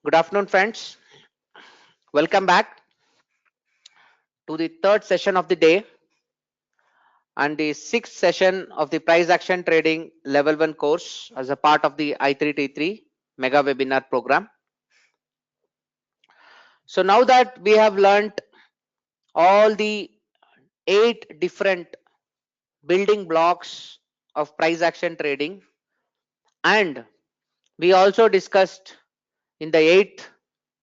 Good afternoon, friends. Welcome back to the third session of the day and the sixth session of the price action trading level 1 course as a part of the I3T3 mega webinar program. So now that we have learned all the 8 different building blocks of price action trading, and we also discussed in the 8th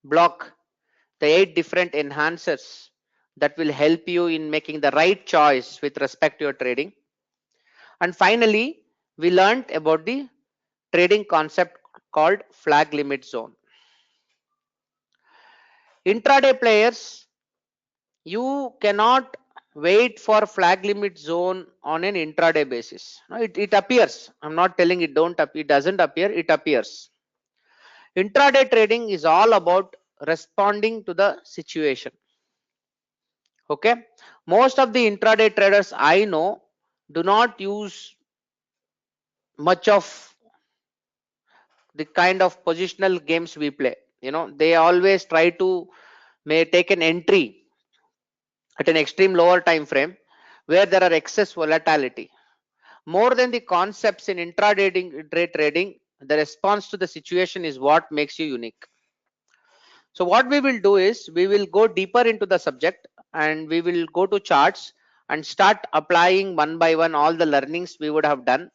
block the 8 different enhancers that will help you in making the right choice with respect to your trading. And finally, we learned about the trading concept called flag limit zone. Intraday players, you cannot wait for flag limit zone on an intraday basis. No, it appears. I'm not telling it don't appear, it doesn't appear, it appears. Intraday trading is all about responding to the situation. Okay, most of the intraday traders I know do not use much of the kind of positional games we play. They always try to may take an entry at an extreme lower time frame where there are excess volatility. More than the concepts in intraday trading, the response to the situation is what makes you unique. So what we will do is we will go deeper into the subject and we will go to charts and start applying one by one all the learnings we would have done.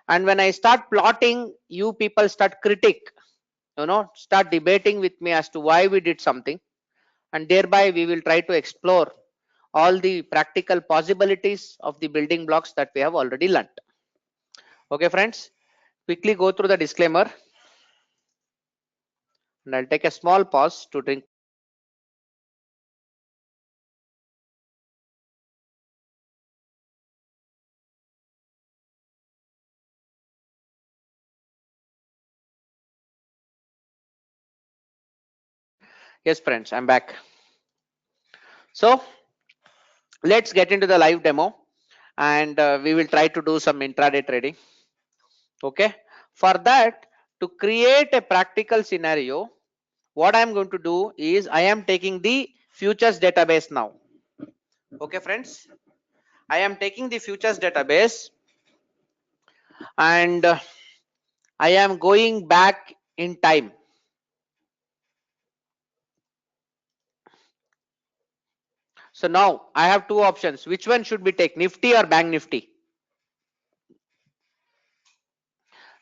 And when I start plotting, you people start start debating with me as to why we did something, and thereby we will try to explore all the practical possibilities of the building blocks that we have already learnt. Okay, friends, quickly go through the disclaimer and I'll take a small pause to drink. Yes, friends, I'm back. So let's get into the live demo and we will try to do some intraday trading. Okay, for that, to create a practical scenario, what I'm going to do is I am taking the futures database now. Okay, friends, I am taking the futures database and I am going back in time. So now I have two options. Which one should we take, Nifty or Bank Nifty?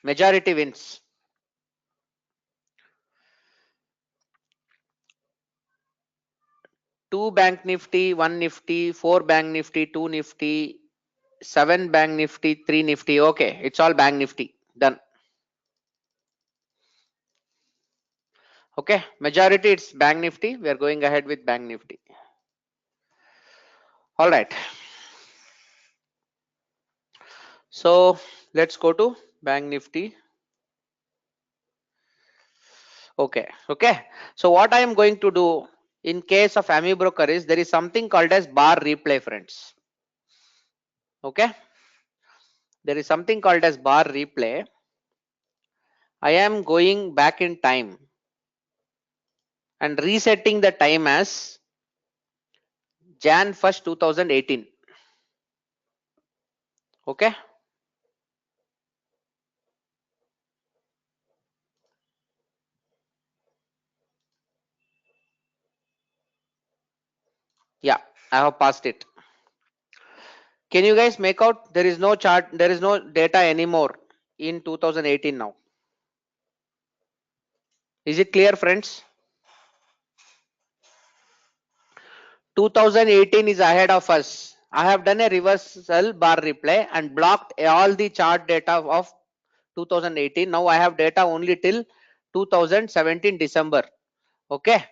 Majority wins. Two Bank Nifty, one Nifty, four Bank Nifty, two Nifty, seven Bank Nifty, three Nifty. Okay, it's all Bank Nifty. Done. Okay, majority it's Bank Nifty. We are going ahead with Bank Nifty. All right. So let's go to Bank Nifty. Okay. So what I am going to do in case of AMI broker is there is something called as bar replay, friends. Okay. There is something called as bar replay. I am going back in time and resetting the time as Jan 1st 2018. Okay. Yeah, I have passed it. Can you guys make out there is no chart, there is no data anymore in 2018 now? Is it clear, friends? 2018 is ahead of us. I have done a reversal bar replay and blocked all the chart data of 2018. Now I have data only till 2017 December. Okay.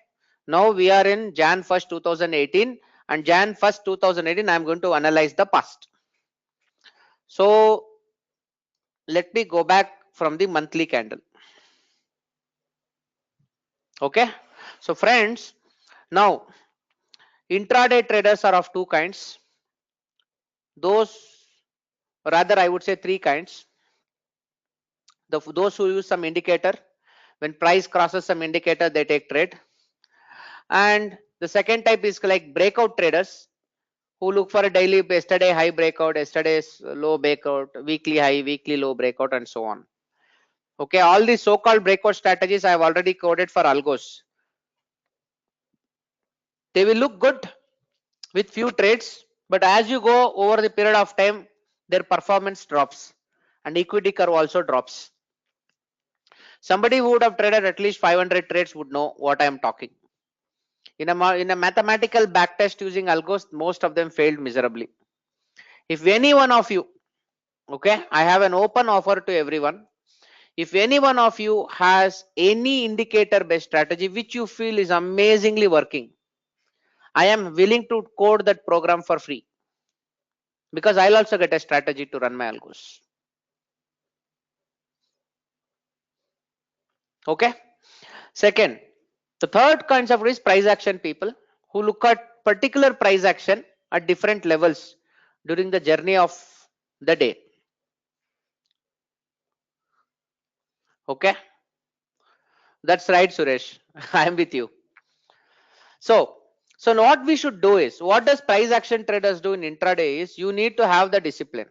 Now we are in Jan 1st 2018 and Jan 1st 2018 I am going to analyze the past. So let me go back from the monthly candle. Okay. So friends, now intraday traders are of two kinds. Those, rather I would say three kinds. Those who use some indicator, When price crosses some indicator, they take trade. And the second type is like breakout traders who look for a daily, yesterday high breakout, yesterday's low breakout, weekly high, weekly low breakout, and so on. Okay, all these so-called breakout strategies I have already coded for algos. They will look good with few trades, but as you go over the period of time, their performance drops and equity curve also drops. Somebody who would have traded at least 500 trades would know what I am talking. In a mathematical backtest using algos, most of them failed miserably. If any one of you, okay, I have an open offer to everyone. If any one of you has any indicator based strategy which you feel is amazingly working, I am willing to code that program for free, because I'll also get a strategy to run my algos. Okay. Second, the third concept is price action people who look at particular price action at different levels during the journey of the day. Okay, that's right, Suresh. I am with you. So what we should do is, what does price action traders do in intraday is, you need to have the discipline.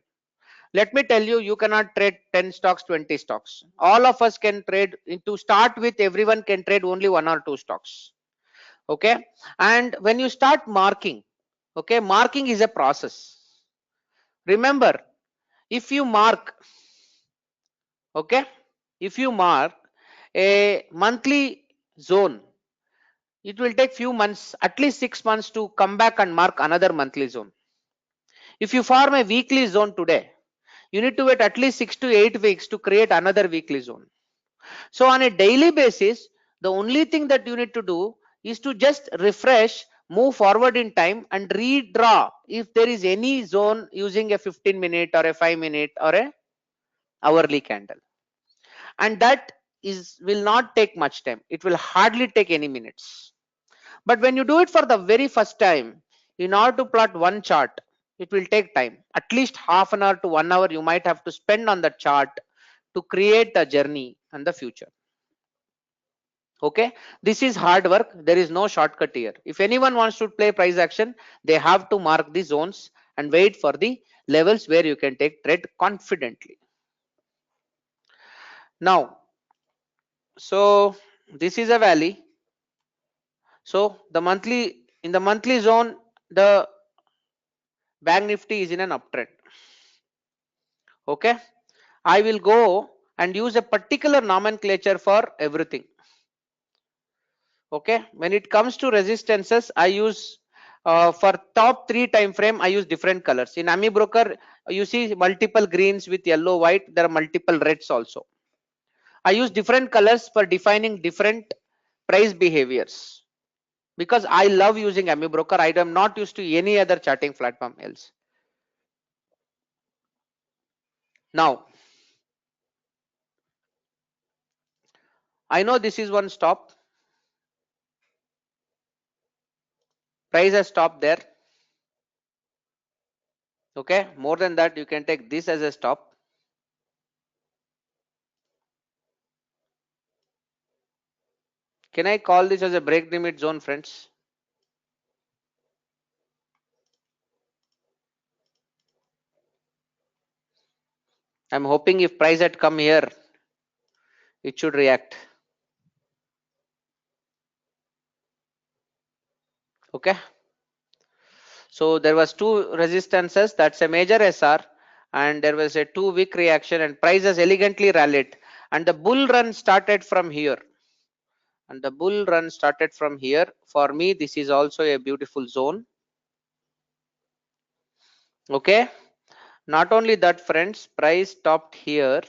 Let me tell you, you cannot trade 10 stocks, 20 stocks. All of us can trade. To start with, everyone can trade only 1 or 2 stocks. Okay, and when you start marking, okay, marking is a process. Remember, if you mark, okay, if you mark a monthly zone, it will take few months, at least 6 months, to come back and mark another monthly zone. If you form a weekly zone today, you need to wait at least 6 to 8 weeks to create another weekly zone. So on a daily basis, the only thing that you need to do is to just refresh, move forward in time, and redraw if there is any zone using a 15-minute or a 5-minute or a hourly candle. And that will not take much time. It will hardly take any minutes. But when you do it for the very first time, in order to plot one chart, it will take time. At least half an hour to 1 hour you might have to spend on the chart to create the journey and the future. Okay, this is hard work. There is no shortcut here. If anyone wants to play price action, they have to mark the zones and wait for the levels where you can take trade confidently. Now, so this is a valley. So in the monthly zone, the bank nifty is in an uptrend. Okay, I will go and use a particular nomenclature for everything. Okay, when it comes to resistances, I use for top 3 time frame, I use different colors. In AMI broker, you see multiple greens with yellow, white. There are multiple reds also. I use different colors for defining different price behaviors, because I love using AMI broker. I am not used to any other charting platform else. Now, I know this is one stop. Price has stopped there. Okay, more than that, you can take this as a stop. Can I call this as a break limit zone, friends? I'm hoping if price had come here, it should react. Okay, so there was 2 resistances, that's a major SR, and there was a 2 week reaction, and price has elegantly rallied, and the bull run started from here. For me, this is also a beautiful zone. Okay, not only that, friends, price stopped here.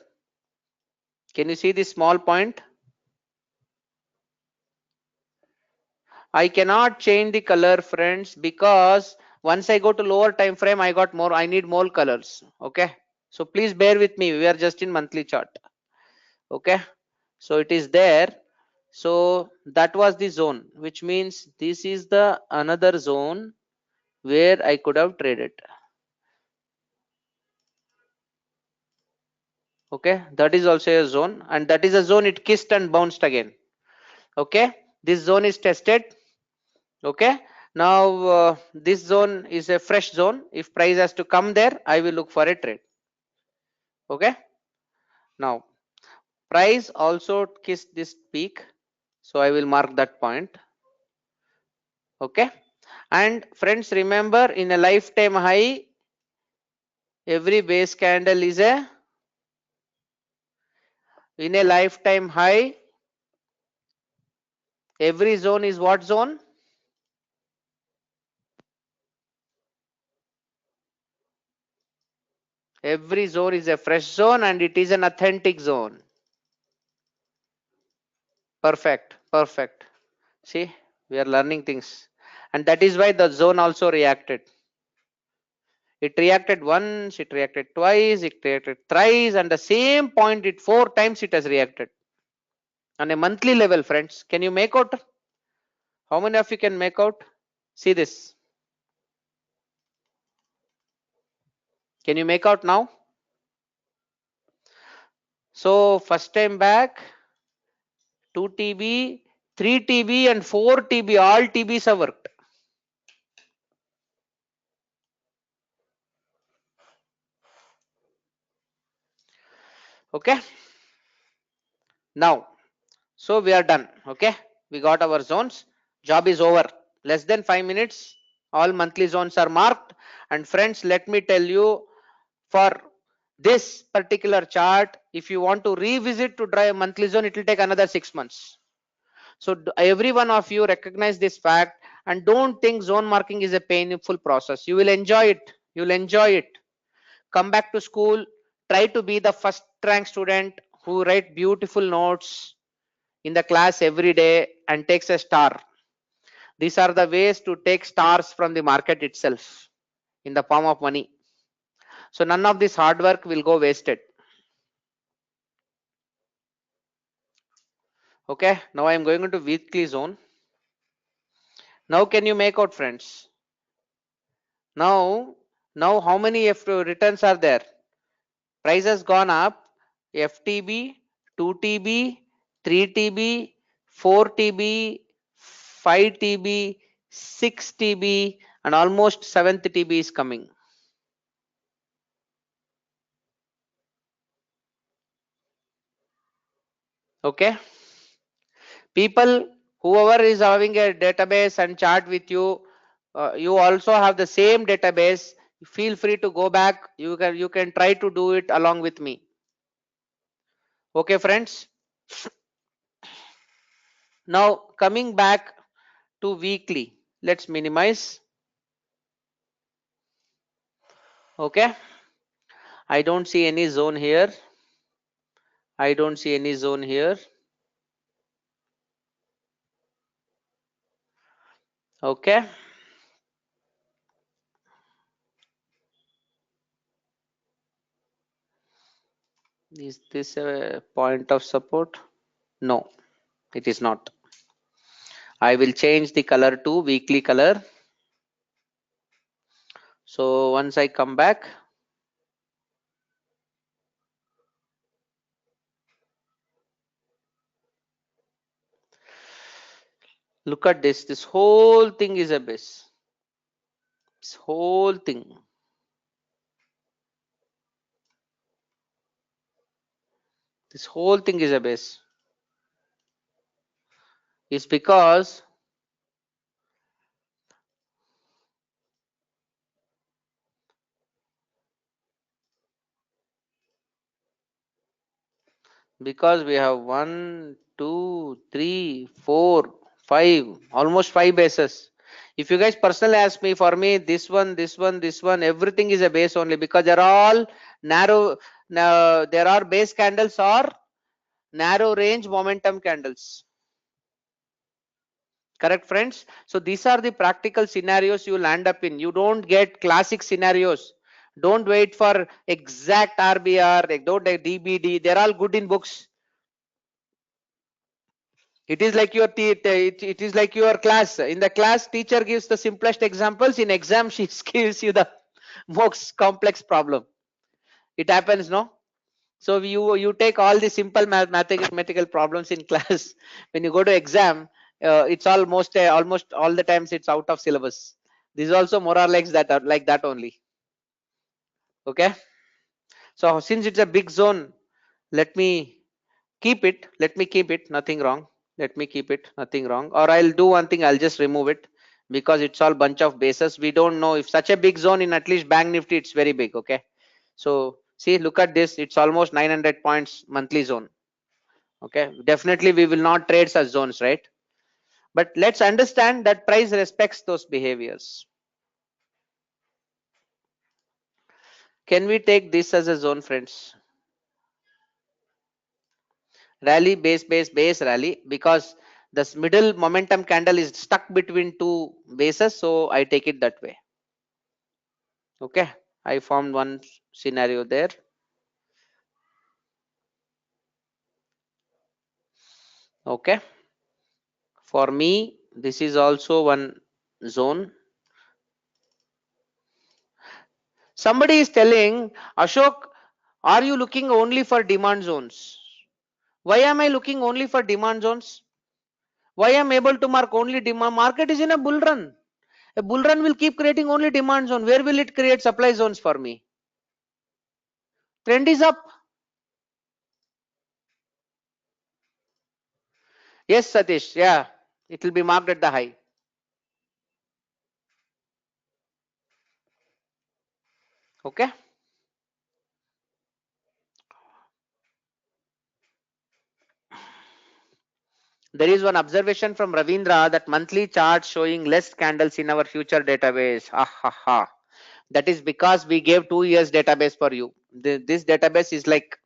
Can you see this small point? I cannot change the color, friends, because once I go to lower time frame, I need more colors. Okay, so please bear with me. We are just in monthly chart. Okay, so it is there. So that was the zone, which means this is the another zone where I could have traded. Okay, that is also a zone, and that is a zone it kissed and bounced again. Okay, this zone is tested. Okay, now this zone is a fresh zone. If price has to come there, I will look for a trade. Okay, now price also kissed this peak, so I will mark that point. Okay, and friends, remember, in a lifetime high, every base candle is a, in a lifetime high, every zone is what zone? Every zone is a fresh zone and it is an authentic zone. Perfect, perfect. See, we are learning things, and that is why the zone also reacted. It reacted once, it reacted twice, it reacted thrice, and the same point it 4 times it has reacted on a monthly level. Friends, can you make out? How many of you can make out? See this. Can you make out now? So first time back, 2 TB, 3 TB, and 4 TB, all TBs have worked. Okay, now, so we are done. Okay, we got our zones. Job is over. Less than 5 minutes. All monthly zones are marked. And friends, let me tell you, for this particular chart, if you want to revisit to drive monthly zone, it will take another 6 months. So every one of you recognize this fact and don't think zone marking is a painful process. You will enjoy it. You will enjoy it. Come back to school. Try to be the first rank student who write beautiful notes in the class every day and takes a star. These are the ways to take stars from the market itself in the form of money. So none of this hard work will go wasted. Okay, now I am going into weekly zone. Now can you make out, friends? Now how many returns are there? Price has gone up. FTB, 2 TB, 3 TB, 4 TB, 5 TB, 6 TB, and almost 7th TB is coming. Okay, people, whoever is having a database and chart with you, you also have the same database. Feel free to go back. You can try to do it along with me. Okay, friends. Now coming back to weekly, let's minimize. Okay, I don't see any zone here. I don't see any zone here. Okay, is this a point of support? No, it is not. I will change the color to weekly color. So once I come back, look at this. This whole thing is a base. This whole thing. This whole thing is a base. It's because we have 1, 2, 3, 4, 5, almost 5 bases. If you guys personally ask me, for me, this one, everything is a base only, because they're all narrow. Now there are base candles or narrow range momentum candles. Correct, friends? So these are the practical scenarios you land up in. You don't get classic scenarios. Don't wait for exact RBR, don't DBD. They're all good in books. It is like it is like your class. In the class, teacher gives the simplest examples. In exam, she gives you the most complex problem. It happens, no? So you take all the simple mathematical problems in class. When you go to exam, it's almost all the times it's out of syllabus. This is also more or less that like that only. Okay. So since it's a big zone, let me let me keep it, nothing wrong. Let me keep it, nothing wrong. Or I'll do one thing, I'll just remove it, because it's all bunch of bases. We don't know if such a big zone in at least bank nifty, it's very big. Okay. So see, look at this, it's almost 900 points monthly zone. Okay, definitely we will not trade such zones, right? But let's understand that price respects those behaviors. Can we take this as a zone, friends? Rally, base rally, because this middle momentum candle is stuck between two bases, so I take it that way. Okay, I formed one scenario there. Okay, for me this is also one zone. Somebody is telling, Ashok, are you looking only for demand zones? Why am I looking only for demand zones? Why am I able to mark only demand? Market is in a bull run. A bull run will keep creating only demand zone. Where will it create supply zones for me? Trend is up. Yes, Satish. Yeah, it will be marked at the high. Okay. There is one observation from Ravindra that monthly chart showing less candles in our future database. Ha ha ha. That is because we gave 2 years database for you. This database is like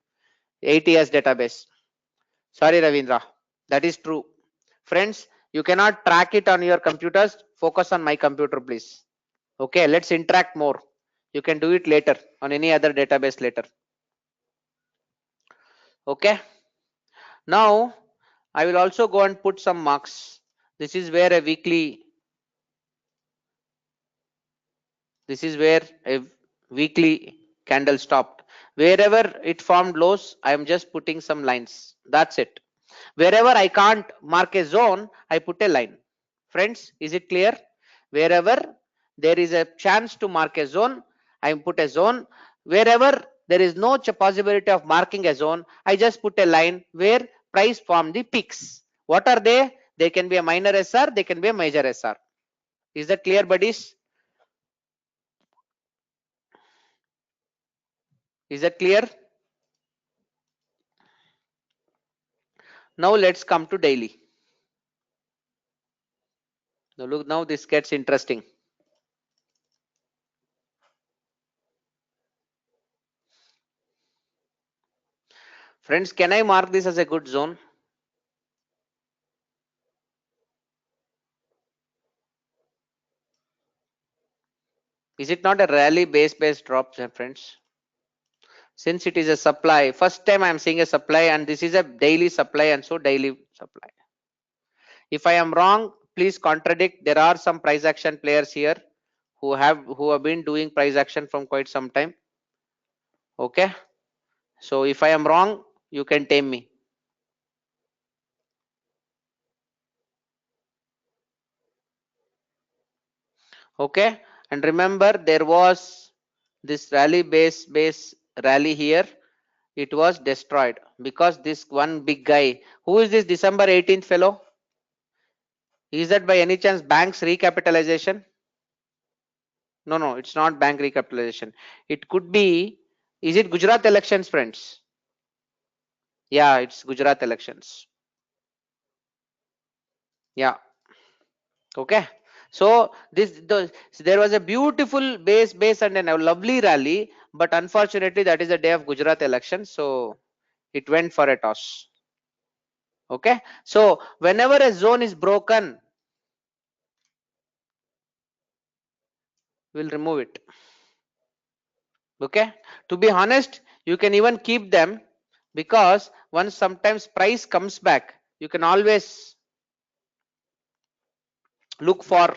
8 years database. Sorry, Ravindra. That is true. Friends, you cannot track it on your computers. Focus on my computer, please. Okay, let's interact more. You can do it later on any other database later. Okay. Now, I will also go and put some marks. This is where a weekly, this is where a weekly candle stopped. Wherever it formed lows, I am just putting some lines. That's it. Wherever I can't mark a zone, I put a line. Friends, is it clear? Wherever there is a chance to mark a zone, I put a zone. Wherever there is no possibility of marking a zone, I just put a line where price form the peaks. What are they? They can be a minor SR, they can be a major SR. Is that clear, buddies? Is that clear? Now let's come to daily. Now look, now this gets interesting. Friends, can I mark this as a good zone? Is it not a rally based drop, friends? Since it is a supply, first time I am seeing a supply, and this is a daily supply, and so daily supply. If I am wrong, please contradict. There are some price action players here who have been doing price action from quite some time. Okay, so if I am wrong, you can tame me. Okay, and remember there was this rally base rally here. It was destroyed because this one big guy, who is this December 18th fellow? Is that by any chance banks recapitalization? No, no, it's not bank recapitalization. It could be, is it Gujarat elections, friends? Yeah, it's Gujarat elections. Yeah, okay. So there was a beautiful base and a lovely rally, but unfortunately that is the day of Gujarat election, so it went for a toss. Okay, so whenever a zone is broken, we'll remove it. Okay, to be honest, you can even keep them, because once sometimes price comes back, you can always look for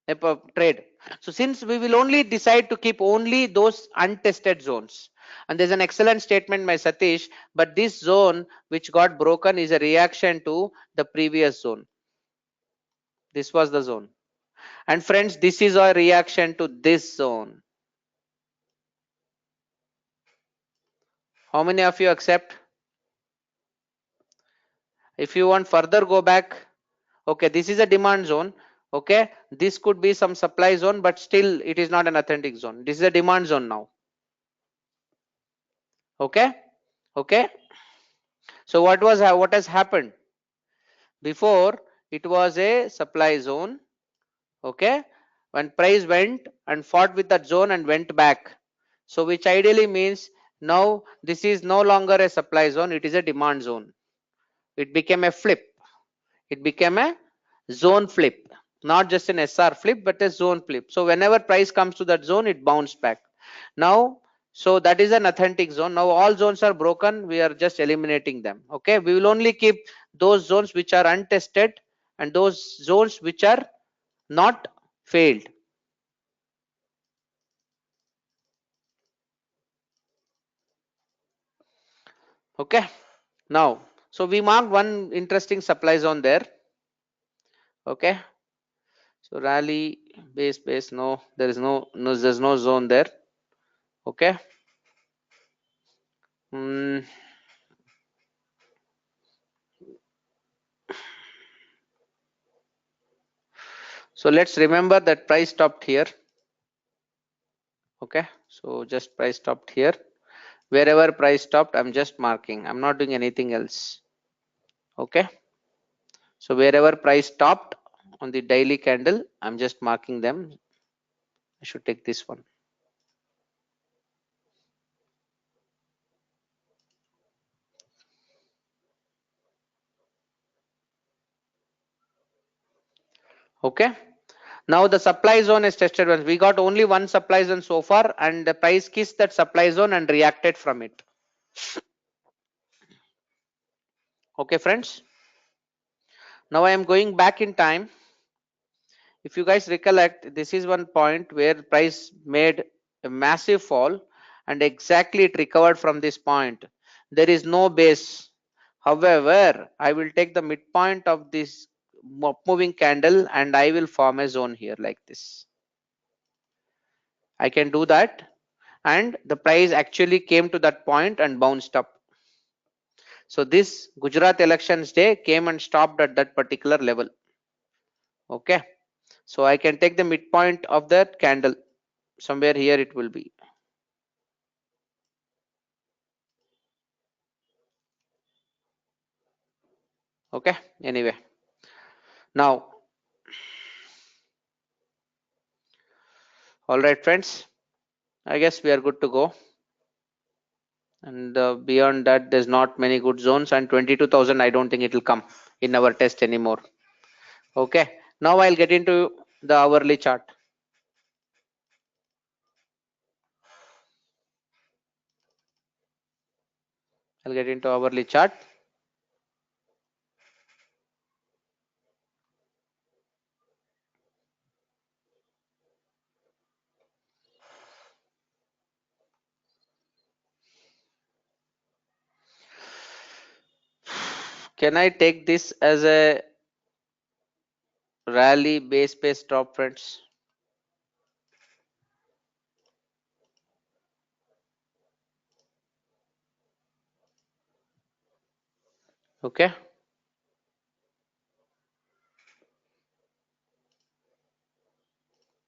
a trade. So since we will only decide to keep only those untested zones, And there's an excellent statement by Satish, but this zone which got broken is a reaction to the previous zone. This was the zone. And friends, this is our reaction to this zone. How many of you accept? If you want further go back, okay, this is a demand zone. Okay, this could be some supply zone, but still it is not an authentic zone. This is a demand zone now. Okay, okay. So what has happened? Before it was a supply zone. Okay, when price went and fought with that zone and went back, so which ideally means now this is no longer a supply zone, it is a demand zone. It became a flip, it became a zone flip, not just an SR flip but a zone flip. So whenever price comes to that zone, it bounced back. Now, so that is an authentic zone. Now all zones are broken, we are just eliminating them. Okay, we will only keep those zones which are untested and those zones which are not failed. Okay, now so we marked one interesting supply zone there. Okay, so rally base, no, there is there's no zone there. Okay. Mm, so let's remember that price stopped here. Okay, so just price stopped here. Wherever price stopped, I'm just marking, I'm not doing anything else. Okay, so wherever price stopped on the daily candle, I'm just marking them. I should take this one. Okay, now the supply zone is tested once. We got only one supply zone so far, and the price kissed that supply zone and reacted from it. Okay, friends. Now I am going back in time. If you guys recollect, this is one point where price made a massive fall and exactly it recovered from this point. There is no base. However, I will take the midpoint of this moving candle and I will form a zone here like this. I can do that, and the price actually came to that point and bounced up. So this Gujarat elections day came and stopped at that particular level. Okay, so I can take the midpoint of that candle, somewhere here it will be. Okay, anyway, now, all right friends, I guess we are good to go. And beyond that, there's not many good zones, and 22,000 I don't think it will come in our test anymore. Okay, now I'll get into the hourly chart. I'll get into hourly chart. Can I take this as a rally base pace drop, friends? Okay,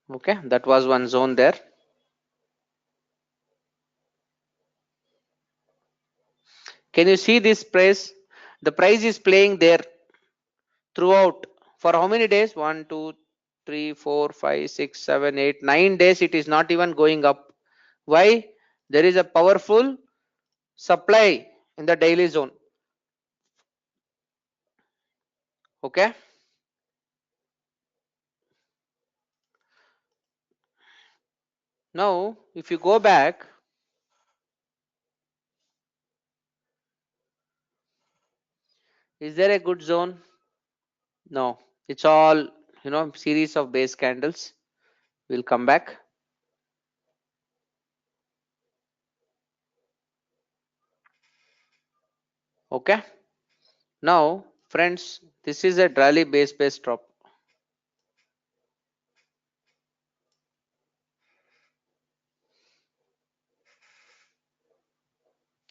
okay, that was one zone there. Can you see this price? The price is playing there throughout. For how many days? 1 2 3 4 5 6 7 8 9 days it is not even going up. Why? There is a powerful supply in the daily zone. Okay, now if you go back, is there a good zone? No, it's all, series of base candles. We'll come back. Okay, now friends, this is a rally base drop.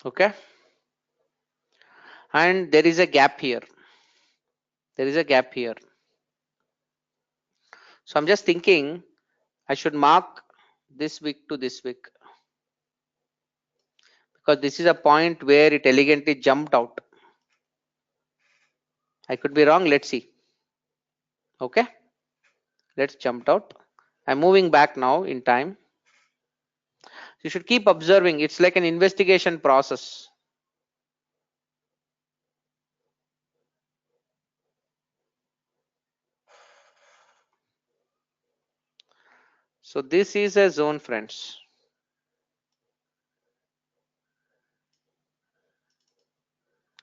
Okay, and there is a gap here. There is a gap here. So I'm just thinking I should mark this week to this week, because this is a point where it elegantly jumped out. I could be wrong. Let's see. Okay, let's jump out. I'm moving back now in time. You should keep observing. It's like an investigation process. So this is a zone, friends.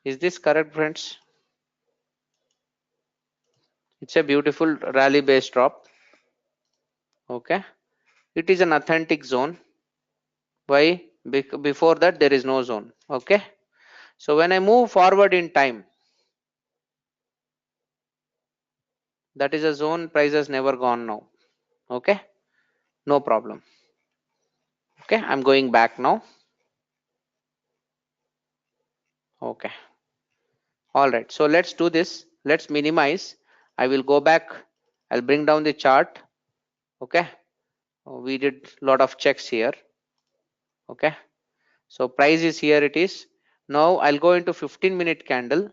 Is this correct, friends? It's a beautiful rally based drop. Okay, it is an authentic zone. Why? Before that there is no zone. Okay, so when I move forward in time, that is a zone price has never gone now. Okay, no problem. Okay, I'm going back now. Okay, all right, so let's do this. Let's minimize. I will go back. I'll bring down the chart. Okay, we did lot of checks here. Okay, so price is here, it is. Now I'll go into 15-minute candle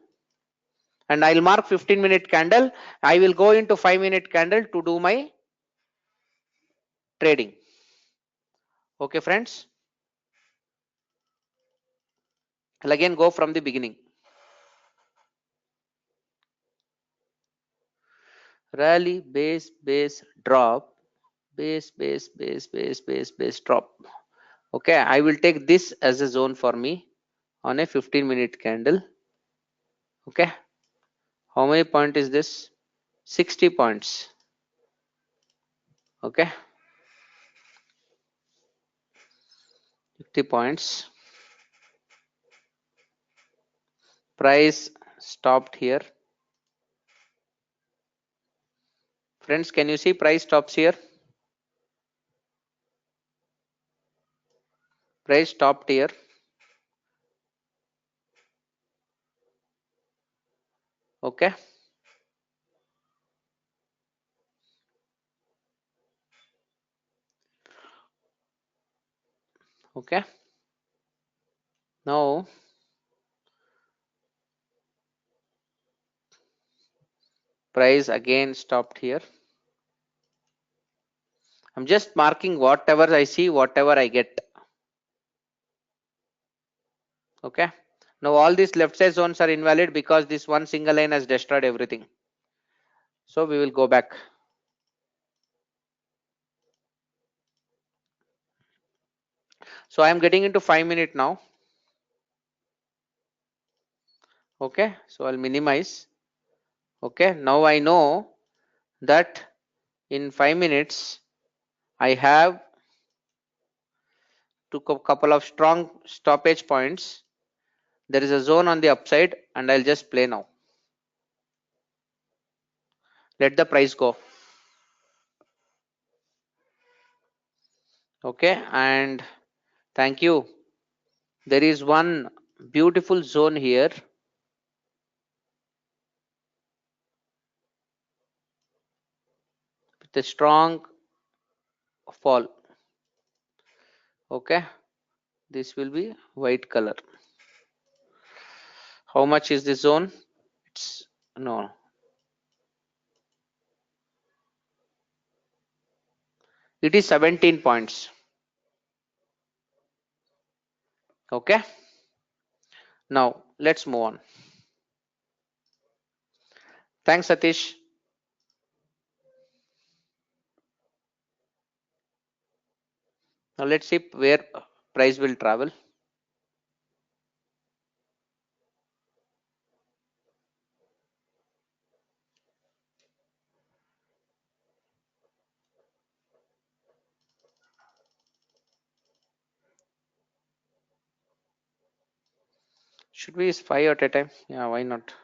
and I'll mark 15-minute candle. I will go into 5-minute candle to do my trading. Okay, friends, I'll again go from the beginning. Rally base drop, base drop. Okay, I will take this as a zone for me on a 15-minute candle. Okay, how many point is this? 60 points. Okay, 50 points. Price stopped here. Friends, can you see price stops here? Price stopped here. Okay, okay, now price again stopped here. I'm just marking whatever I see, whatever I get. Okay, now all these left side zones are invalid because this one single line has destroyed everything. So we will go back. So I am getting into 5-minute now. Okay, so I'll minimize. Okay, now I know that in 5 minutes I have to couple of strong stoppage points. There is a zone on the upside and I'll just play now. Let the price go. Okay, and thank you. There is one beautiful zone here. With a strong fall. Okay, this will be white color. How much is this zone? It's no, it is 17 points. Okay, now let's move on. Thanks, Satish. Now let's see where price will travel. Should we use 5 at a time? Yeah, why not?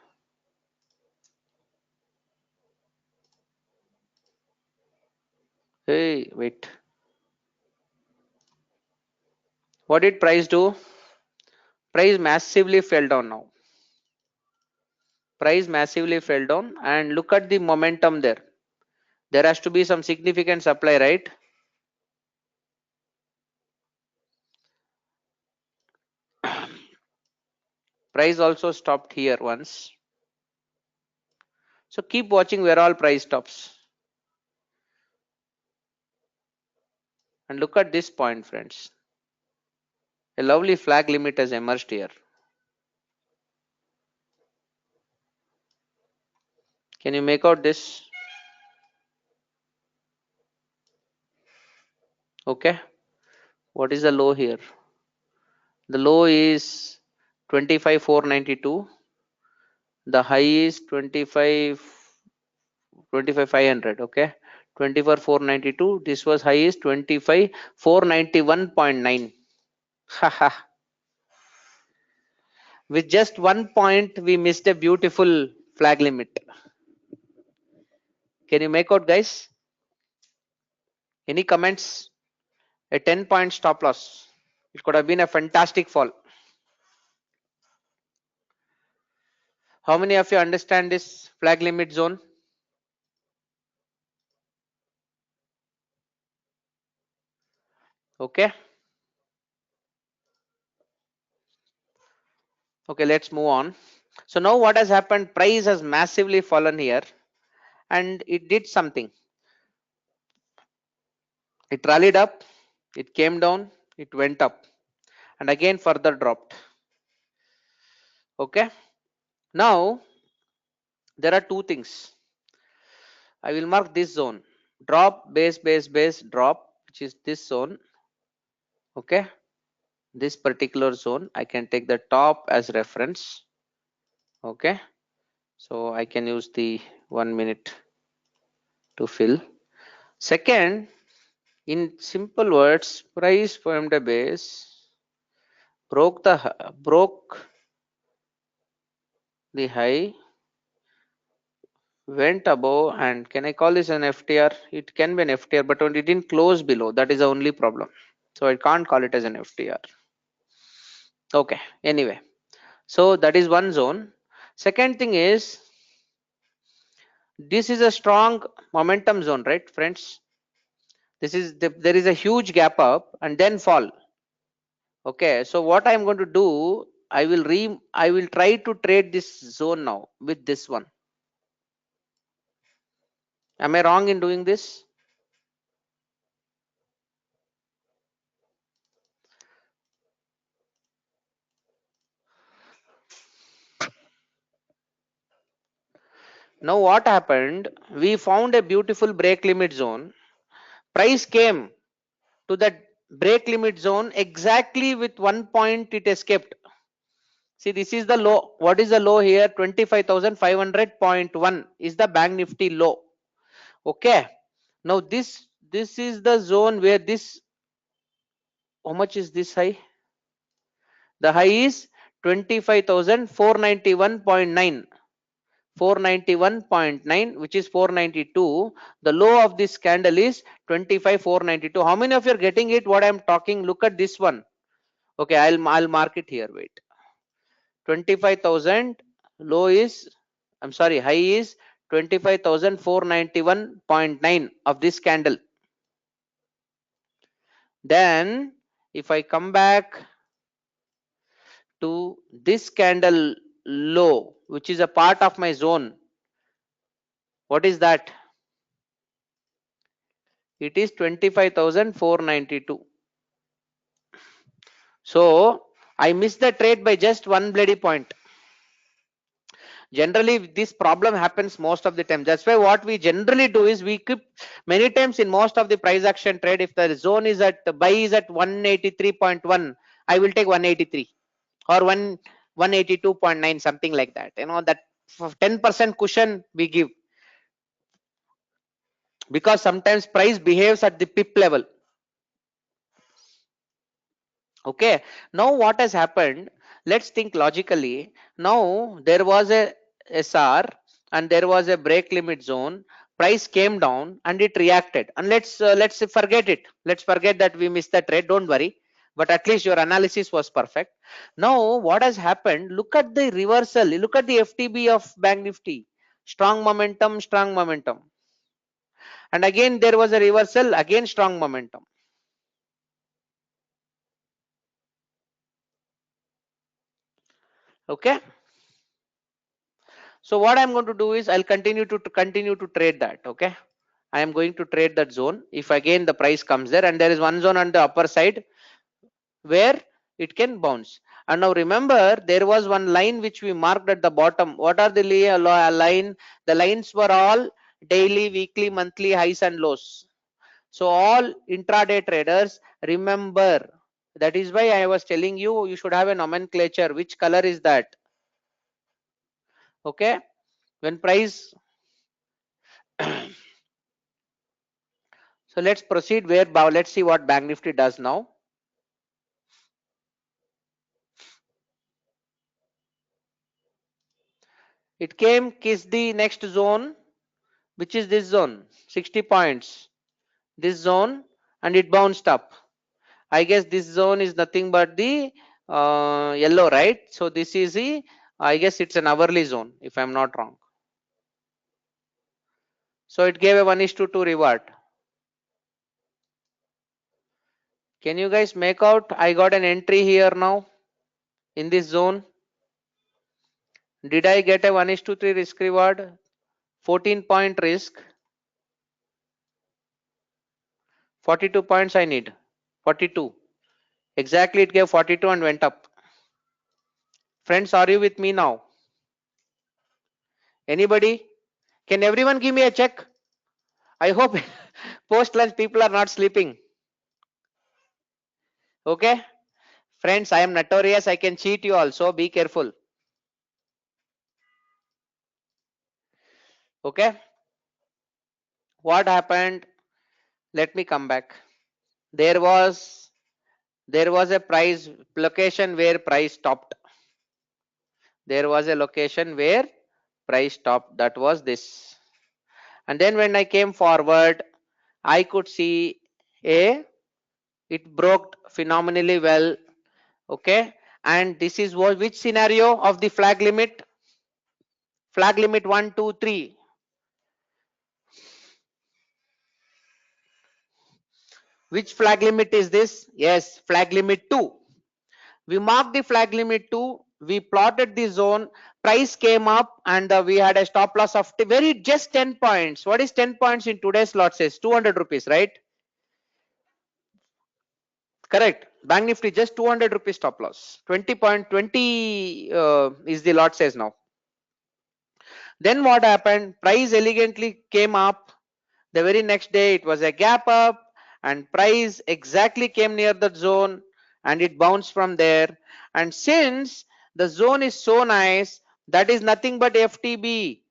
Hey, wait. What did price do? Price massively fell down now. Price massively fell down, and look at the momentum there. There has to be some significant supply, right? Price also stopped here once. So keep watching where all price stops. And look at this point, friends. A lovely flag limit has emerged here. Can you make out this? Okay. What is the low here? The low is 25,492. The high is 25,500. Okay. 24,492. This was high is 25,491.9. Haha. With just 1 point, we missed a beautiful flag limit. Can you make out, guys? Any comments? A 10-point stop loss. It could have been a fantastic fall. How many of you understand this flag limit zone? Okay. Okay, let's move on. So now what has happened? Price has massively fallen here, and it did something. It rallied up, it came down, it went up, and again further dropped. Okay. Now there are two things. I will mark this zone. Drop, base, base, base, drop, which is this zone. Okay. This particular zone, I can take the top as reference. Okay. So I can use the 1 minute to fill. Second, in simple words, price formed a base, broke the high, went above, and can I call this an FTR? It can be an FTR, but when it didn't close below, that is the only problem. So I can't call it as an FTR. Okay, anyway, so that is one zone. Second thing is, this is a strong momentum zone, right, friends? This is there is a huge gap up and then fall. Okay, so what I'm going to do, I will try to trade this zone now with this one. Am I wrong in doing this? Now what happened? We found a beautiful break limit zone. Price came to that break limit zone exactly with 1 point it escaped. See, this is the low. What is the low here? 25,500.1 is the bank nifty low. Okay. Now this is the zone where this, how much is this high? The high is 25,491.9. 491.9, which is 492. The low of this candle is 25,492. How many of you are getting it what I'm talking? Look at this one. Okay, I'll mark it here. Wait. 25,000 low is, I'm sorry, high is 25,491.9 of this candle. Then if I come back to this candle low, which is a part of my zone, what is that? It is 25,492. So I missed the trade by just one bloody point. Generally this problem happens most of the time. That's why what we generally do is we keep many times in most of the price action trade, if the zone is at buy is at 183.1, I will take 183 or 182.9, something like that. You know, that 10% cushion we give, because sometimes price behaves at the pip level. Okay, now what has happened? Let's think logically. Now there was a SR and there was a break limit zone. Price came down and it reacted. And let's forget it. Let's forget that we missed the trade. Don't worry. But at least your analysis was perfect. Now what has happened? Look at the reversal. Look at the FTB of Bank Nifty. Strong momentum, strong momentum. And again there was a reversal. Again strong momentum. Okay. So what I'm going to do is I'll continue to trade that. Okay. I am going to trade that zone. If again the price comes there and there is one zone on the upper side where it can bounce. And now remember there was one line which we marked at the bottom. What are the line? The lines were all daily, weekly, monthly highs and lows. So all intraday traders remember, that is why I was telling you, you should have a nomenclature. Which color is that? Okay. When price so let's proceed where let's see what Bank Nifty does now. It came, kiss the next zone, which is this zone, 60 points, this zone, and it bounced up. I guess this zone is nothing but the yellow, right? So this is the, I guess it's an hourly zone, if I'm not wrong. So it gave a 1:2 reward. Can you guys make out? I got an entry here now in this zone. Did I get a 1:3 risk reward? 14-point risk. 42 points I need. 42. Exactly, it gave 42 and went up. Friends, are you with me now? Anybody? Can everyone give me a check? I hope post lunch people are not sleeping. Okay? Friends, I am notorious. I can cheat you also. Be careful. Okay? What happened? Let me come back. There was a price location where price stopped. There was a location where price stopped. That was this. And then when I came forward, I could see a it broke phenomenally well. Okay. And this is what, which scenario of the flag limit? Flag limit 1, 2, 3. Which flag limit is this? Yes, flag limit 2. We marked the flag limit 2. We plotted the zone. Price came up and we had a stop loss of very just 10 points. What is 10 points in today's lot says? 200 rupees, right? Correct. Bank Nifty just 200 rupees stop loss. 20.20 is the lot says now. Then what happened? Price elegantly came up. The very next day it was a gap up and price exactly came near the zone and it bounced from there. And since the zone is so nice, that is nothing but FTB.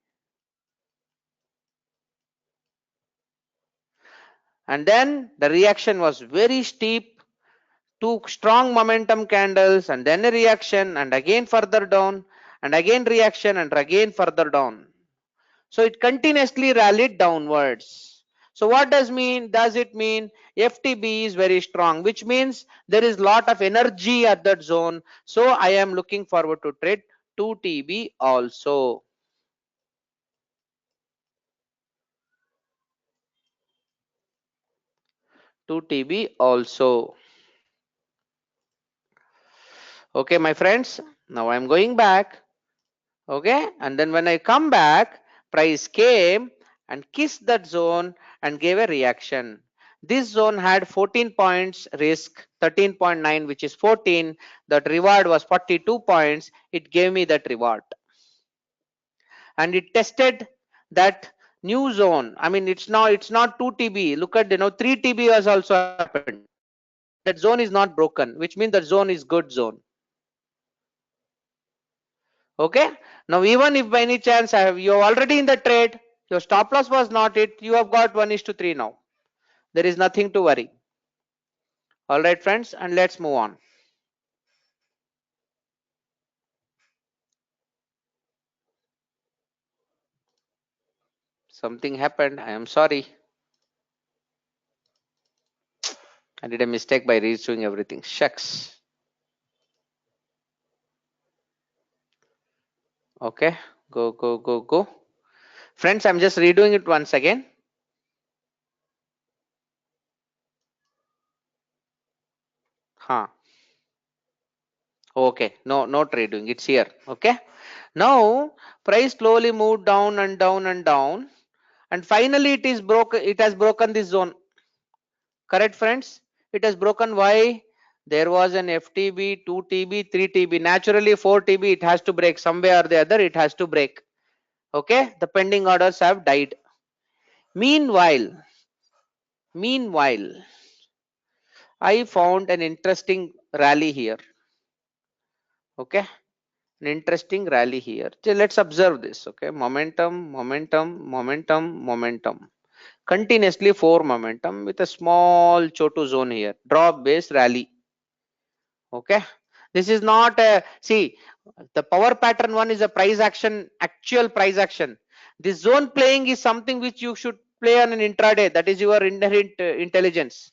And then the reaction was very steep, two strong momentum candles and then a reaction and again further down and again reaction and again further down. So it continuously rallied downwards. So what does it mean FTB is very strong, which means there is lot of energy at that zone. So I am looking forward to trade 2TB also. To TB also. Okay, my friends, now I'm going back. Okay, and then when I come back, price came and kissed that zone and gave a reaction. This zone had 14 points risk, 13.9 which is 14. That reward was 42 points. It gave me that reward and it tested that new zone. I mean, it's not 2TB. Look at 3TB has also happened. That zone is not broken, which means that zone is good zone. Okay, now even if by any chance you're already in the trade, your stop loss was not it, you have got 1:3 now. There is nothing to worry. All right, friends, and let's move on. Something happened. I am sorry. I did a mistake by redoing everything. Shucks. Okay. Go, go, go, go. Friends, I'm just redoing it once again. Huh. Okay. No, not redoing. It's here. Okay. Now, price slowly moved down and down and down. And finally, it has broken this zone. Correct, friends? It has broken. Why? There was an FTB, 2TB, 3TB. Naturally, 4TB, it has to break. Some way or the other, it has to break. Okay. The pending orders have died. Meanwhile, I found an interesting rally here. Okay, an interesting rally here. So let's observe this. Okay, momentum, momentum, momentum, momentum. Continuously four momentum with a small chotu zone here. Drop base rally. Okay, this is not a see. The power pattern one is a price action, actual price action. This zone playing is something which you should play on an intraday. That is your inherent intelligence.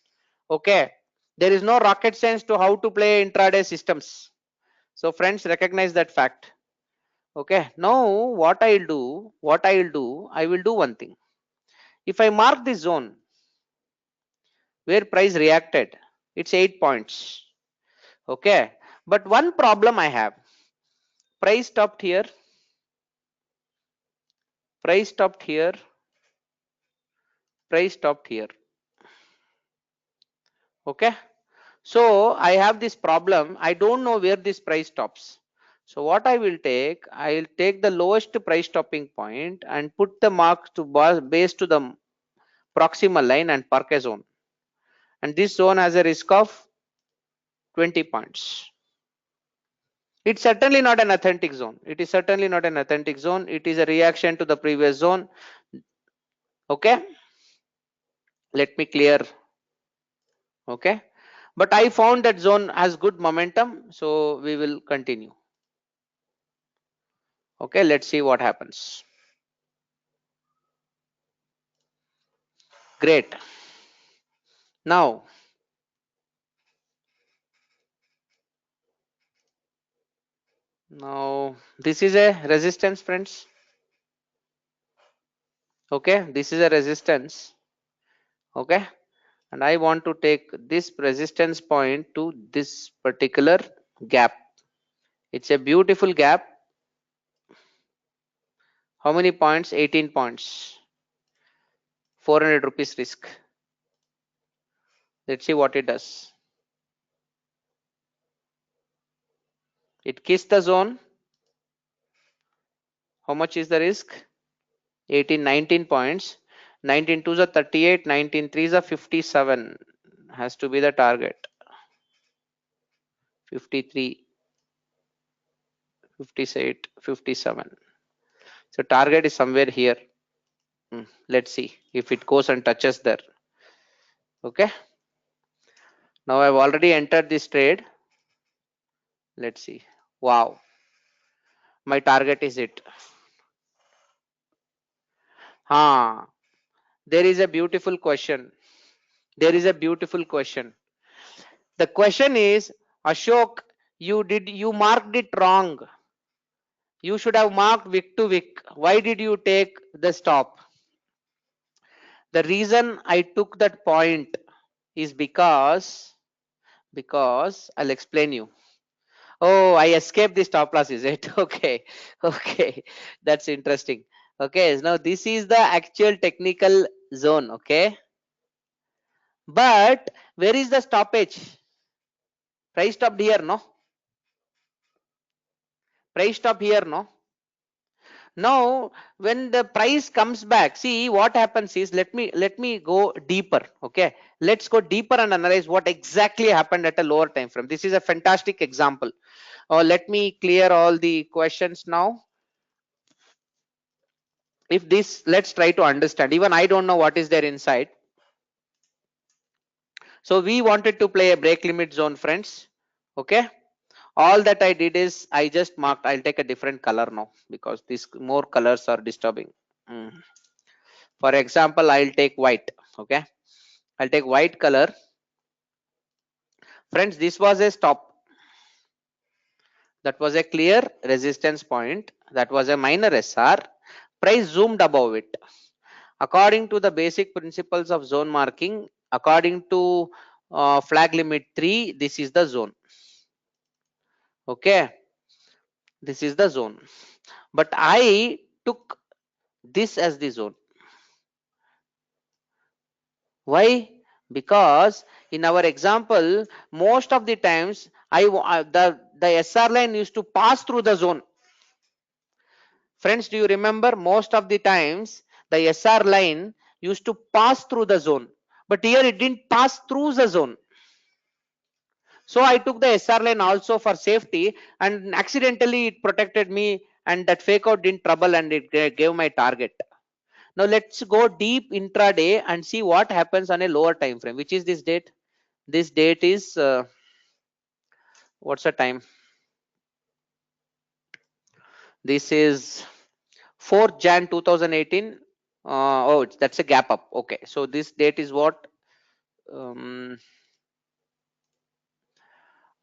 Okay, there is no rocket science to how to play intraday systems. So friends, recognize that fact. Okay, now I will do one thing. If I mark this zone where price reacted, it's 8 points. Okay, but one problem I have, price stopped here, price stopped here, price stopped here. Okay, so I have this problem. I don't know where this price stops. So what I will take, I'll take the lowest price stopping point and put the mark to base to the proximal line and park a zone. And this zone has a risk of 20 points. It's certainly not an authentic zone. It is certainly not an authentic zone. It is a reaction to the previous zone. Okay, let me clear. Okay, but I found that zone has good momentum, so we will continue. Okay, let's see what happens. Great. Now this is a resistance, friends. Okay, this is a resistance. Okay, and I want to take this resistance point to this particular gap. It's a beautiful gap. How many points? 18 points. 400 rupees risk. Let's see what it does. It kissed the zone. How much is the risk? 18, 19 points. 19 twos are 38, 19 threes are 57. Has to be the target. 53, 58, 57. So target is somewhere here. Let's see if it goes and touches there. Okay. Now I've already entered this trade. Let's see. Wow. My target is it. There is a beautiful question. There is a beautiful question. The question is, Ashok, you marked it wrong. You should have marked wick to wick. Why did you take the stop? The reason I took that point is because I'll explain you. Oh, I escaped the stop loss, is it? Okay, okay, that's interesting. Okay, now this is the actual technical zone. Okay, but where is the stoppage? Price stopped here, no? Price stop here, no? Now when the price comes back, see what happens is, let me go deeper. Okay, let's go deeper and analyze what exactly happened at a lower time frame. This is a fantastic example. Let me clear all the questions now. If this, let's try to understand. Even I don't know what is there inside. So we wanted to play a break limit zone, friends. Okay, all that I did is I just marked. I'll take a different color now because these more colors are disturbing. For example, I'll take white. Okay, I'll take white color. Friends, this was a stop. That was a clear resistance point. That was a minor SR. Price zoomed above it. According to the basic principles of zone marking, according to flag limit 3, this is the zone. Okay, this is the zone. But I took this as the zone. Why? Because in our example, most of the times the SR line used to pass through the zone. Friends, do you remember most of the times the SR line used to pass through the zone, but here it didn't pass through the zone. So I took the SR line also for safety, and accidentally it protected me, and that fake out didn't trouble, and it gave my target. Now let's go deep intraday and see what happens on a lower time frame. Which is this date? This date is what's the time? This is 4th Jan 2018. Oh, that's a gap up. Okay, so this date is what?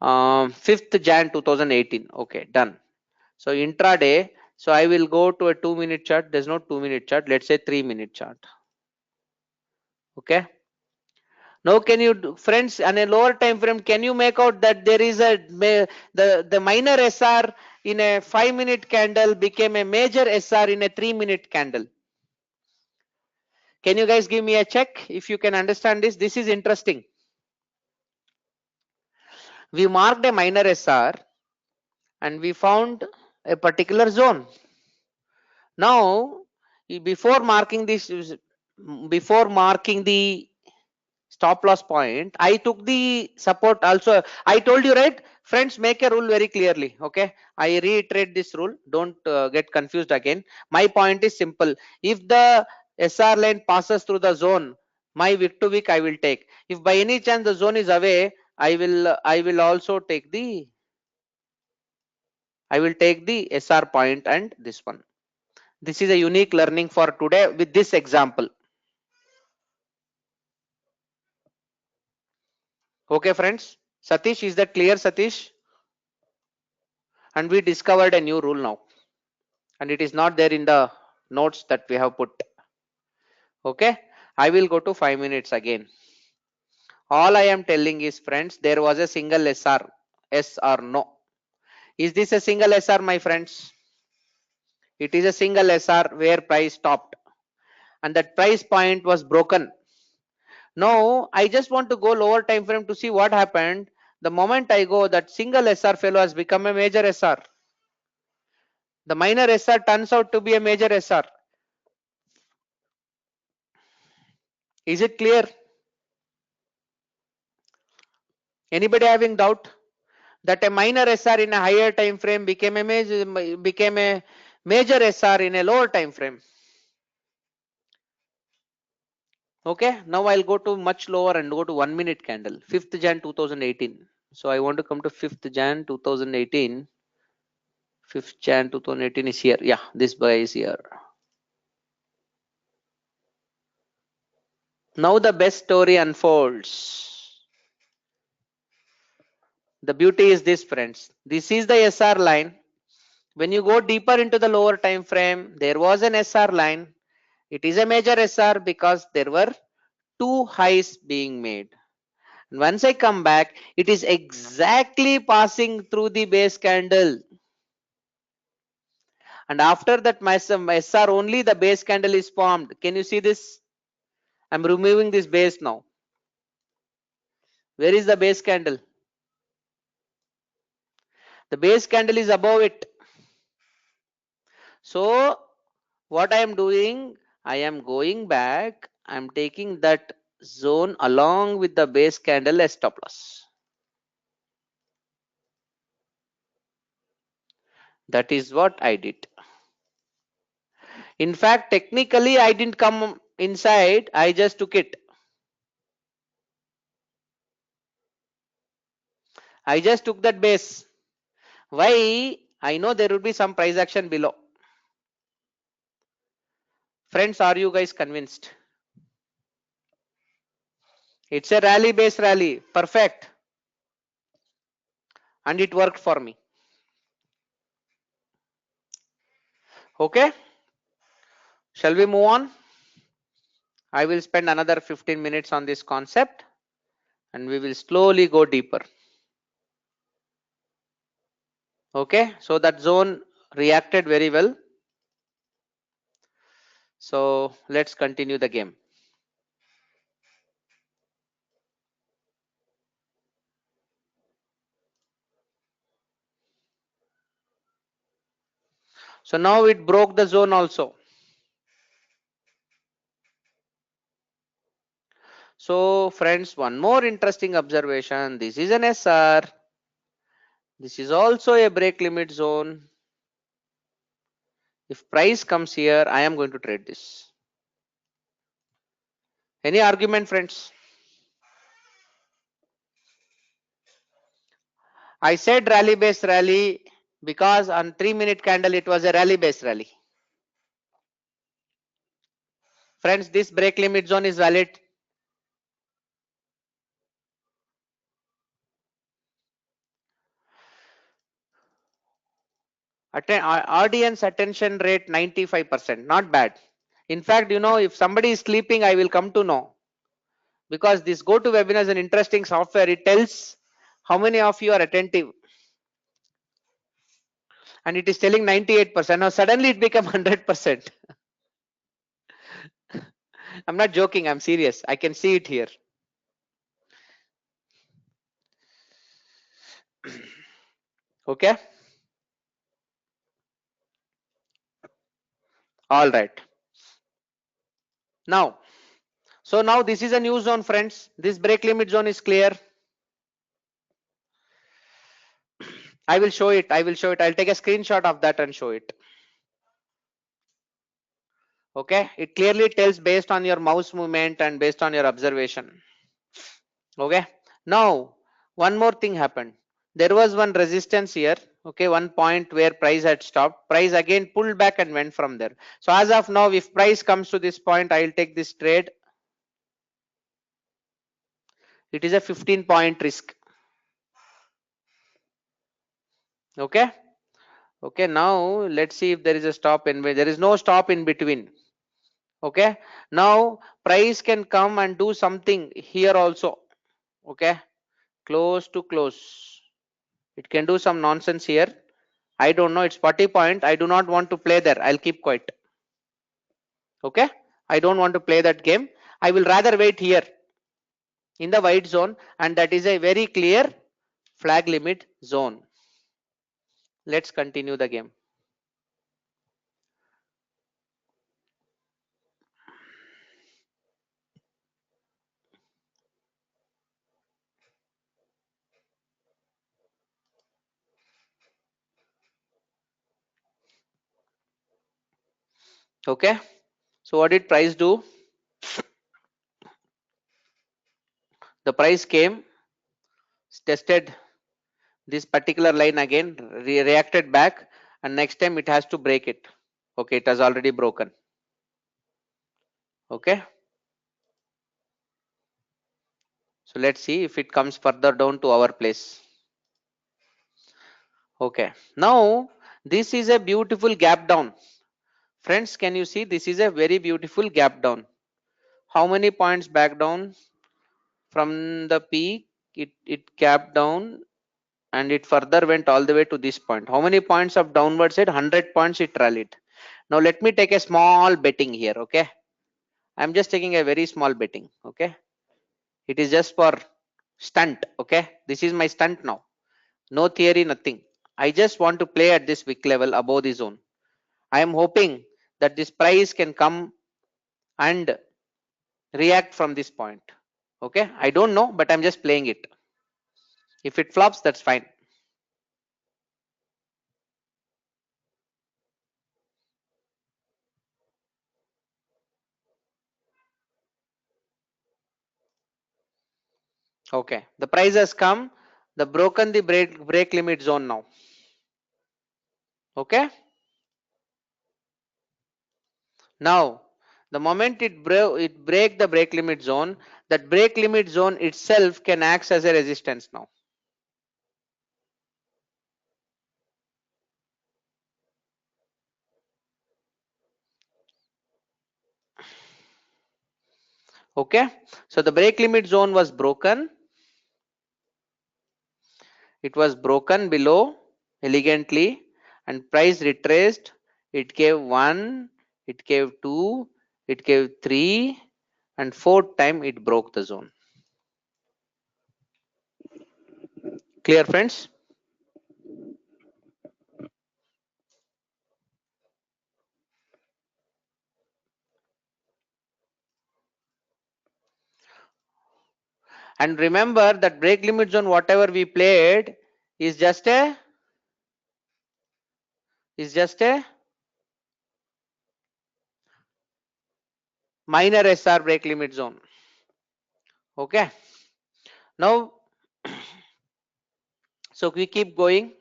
5th Jan 2018. Okay, done. So intraday, so I will go to a 2-minute chart. There's no 2-minute chart. Let's say 3-minute chart. Okay. Now, can you, friends, on a lower time frame, can you make out that there is the minor SR in a 5-minute candle became a major SR in a 3-minute candle? Can you guys give me a check if you can understand this? This is interesting. We marked a minor SR and we found a particular zone. Now, before marking this, before marking the stop loss point, I took the support also. I told you, right, friends, make a rule very clearly. Okay, I reiterate this rule. Don't get confused again. My point is simple. If the SR line passes through the zone, my week to week I will take. If by any chance the zone is away, I will also take the SR point and this one. This is a unique learning for today with this example. Okay, friends. Satish, is that clear, Satish? And we discovered a new rule now. And it is not there in the notes that we have put. Okay. I will go to 5 minutes again. All I am telling is, friends, there was a single SR. Yes or no? Is this a single SR, my friends? It is a single SR where price stopped. And that price point was broken. Now, I just want to go lower time frame to see what happened. The moment I go, that single SR fellow has become a major SR. The minor SR turns out to be a major SR. Is it clear? Anybody having doubt that a minor SR in a higher time frame became a major SR in a lower time frame? Okay, now I'll go to much lower and go to 1-minute candle, 5th Jan 2018. So I want to come to 5th Jan 2018. 5th Jan 2018 is here. Yeah, this guy is here. Now the best story unfolds. The beauty is this, friends. This is the SR line. When you go deeper into the lower time frame, there was an SR line. It is a major SR because there were two highs being made. And once I come back, it is exactly passing through the base candle. And after that my SR, only the base candle is formed. Can you see this? I'm removing this base now. Where is the base candle? The base candle is above it. So what I am doing, I am going back. I'm taking that zone along with the base candle as stop loss. That is what I did. In fact, technically I didn't come inside, I just took it. I just took that base. Why? I know there will be some price action below. Friends, are you guys convinced? It's a rally based rally. Perfect. And it worked for me. Okay. Shall we move on? I will spend another 15 minutes on this concept and we will slowly go deeper. Okay. So that zone reacted very well. So let's continue the game. So now it broke the zone also. So friends, one more interesting observation. This is an SR. This is also a break limit zone. If price comes here, I am going to trade this. Any argument, friends? I said rally based rally because on 3-minute candle it was a rally based rally. Friends, this break limit zone is valid. Audience attention rate 95%. Not bad. In fact, you know, if somebody is sleeping, I will come to know. Because this GoToWebinar is an interesting software. It tells how many of you are attentive. And it is telling 98%. Now suddenly it become 100%. I'm not joking. I'm serious. I can see it here. Okay. All right. Now, so now this is a new zone, friends. This break limit zone is clear. I will show it. I will show it. I'll take a screenshot of that and show it. Okay. It clearly tells based on your mouse movement and based on your observation. Okay. Now, one more thing happened. There was one resistance here. Okay. One point where price had stopped. Price again pulled back and went from there. So as of now, if price comes to this point, I'll take this trade. It is a 15-point risk. Okay. Okay. Now let's see if there is a stop in. There is no stop in between. Okay. Now price can come and do something here also. Okay. Close to close. It can do some nonsense here. I don't know. It's 40 point. I do not want to play there. I'll keep quiet. Okay. I don't want to play that game. I will rather wait here in the white zone, and that is a very clear flag limit zone. Let's continue the game. Okay. So what did price do? The price came, tested this particular line again, reacted back, and next time it has to break it. Okay, it has already broken. Okay. So let's see if it comes further down to our place. Okay. Now this is a beautiful gap down. Friends, can you see this is a very beautiful gap down? How many points back down from the peak? It gapped down and it further went all the way to this point. How many points of downward side? 100 points it rallied. Now let me take a small betting here. Okay. I'm just taking a very small betting. Okay. It is just for stunt. Okay. This is my stunt now. No theory, nothing. I just want to play at this wick level above the zone. I am hoping that this price can come and react from this point. Okay. I don't know, but I'm just playing it. If it flops, that's fine. Okay. The price has come. The broken the break limit zone now. Okay. Now The moment it break the break limit zone, that break limit zone itself can act as a resistance now. Okay, so the break limit zone was broken. It was broken below elegantly, and price retraced. It gave 1, it gave 2, it gave 3, and fourth time it broke the zone. Clear, friends? And remember that break limit zone, whatever we played, is just a minor SR break limit zone. Okay, now so we keep going.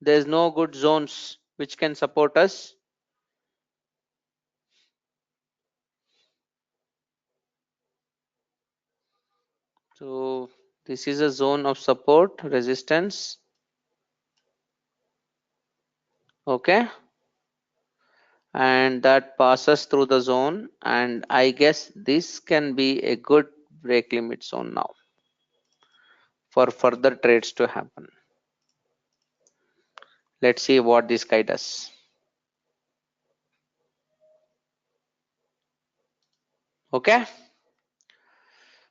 There's no good zones which can support us. So this is a zone of support resistance. Okay, and that passes through the zone, and I guess this can be a good break limit zone now for further trades to happen. Let's see what this guy does. Okay,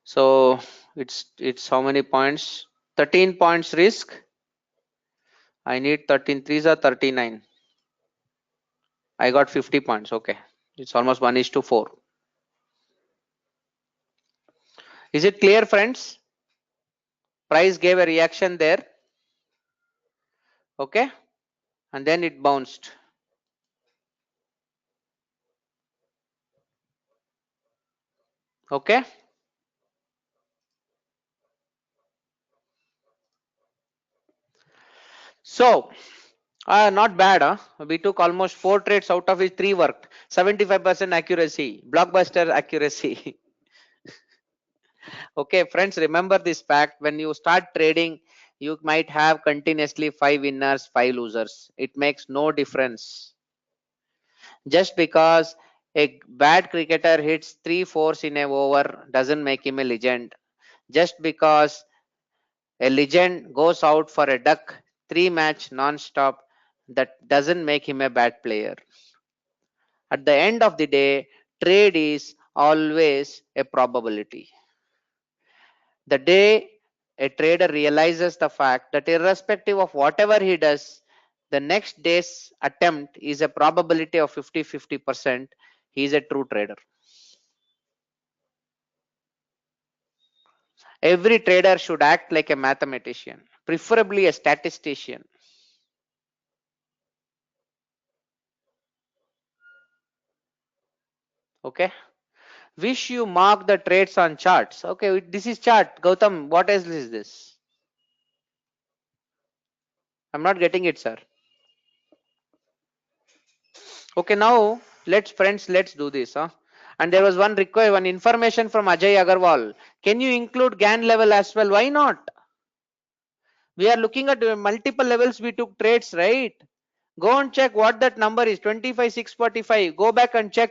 so it's how many points? 13 points risk. I need 13 threes or 39. I got 50 points. Okay, it's almost 1:4. Is it clear, friends? Price gave a reaction there. Okay, and then it bounced. Okay, so not bad. We took almost 4 trades, out of which 3 worked. 75% accuracy, blockbuster accuracy. Okay, friends, remember this fact: when you start trading, you might have continuously 5 winners, 5 losers. It makes no difference. Just because a bad cricketer hits 3 fours in a over doesn't make him a legend. Just because a legend goes out for a duck 3 match non-stop, that doesn't make him a bad player. At the end of the day, trade is always a probability. The day a trader realizes the fact that irrespective of whatever he does, the next day's attempt is a probability of 50-50%, he is a true trader. Every trader should act like a mathematician, preferably a statistician. Okay, wish you mark the trades on charts. Okay, this is chart. Gautam, what else is this? I'm not getting it, sir. Okay, now let's do this. And there was one request, one information from Ajay Agarwal. Can you include GAN level as well? Why not? We are looking at multiple levels we took trades, right? Go and check what that number is, 25,645. Go back and check.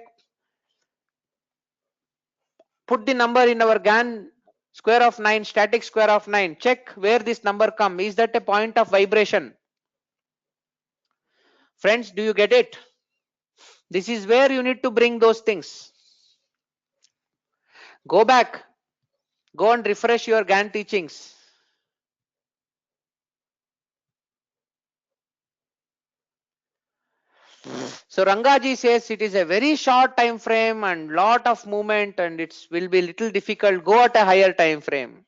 Put the number in our GAN square of 9, static square of 9. Check where this number come. Is that a point of vibration? Friends, do you get it? This is where you need to bring those things. Go back. Go and refresh your GAN teachings. So Rangaji says it is a very short time frame and lot of movement, and it will be little difficult. Go at a higher time frame.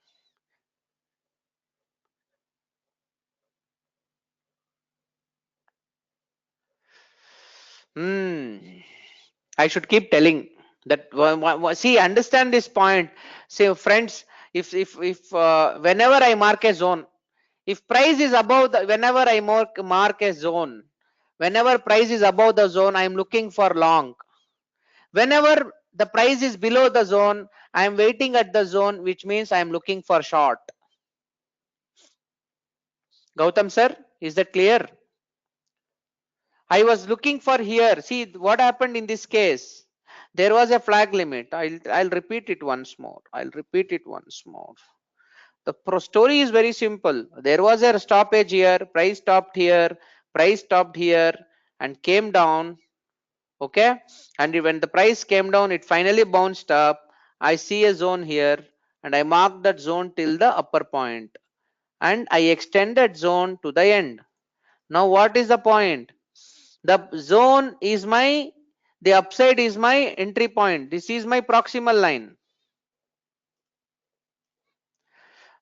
I should keep telling that. See, understand this point. See, friends, if whenever I mark a zone, if price is above the, whenever I mark a zone, whenever price is above the zone, I am looking for long. Whenever the price is below the zone, I am waiting at the zone, which means I am looking for short. Gautam sir, is that clear? I was looking for here. See what happened in this case. There was a flag limit. I'll repeat it once more. I'll repeat it once more. The story is very simple. There was a stoppage here, price stopped here and came down. Okay. And when the price came down, it finally bounced up. I see a zone here and I marked that zone till the upper point and I extended zone to the end. Now what is the point? The zone is the upside is my entry point. This is my proximal line.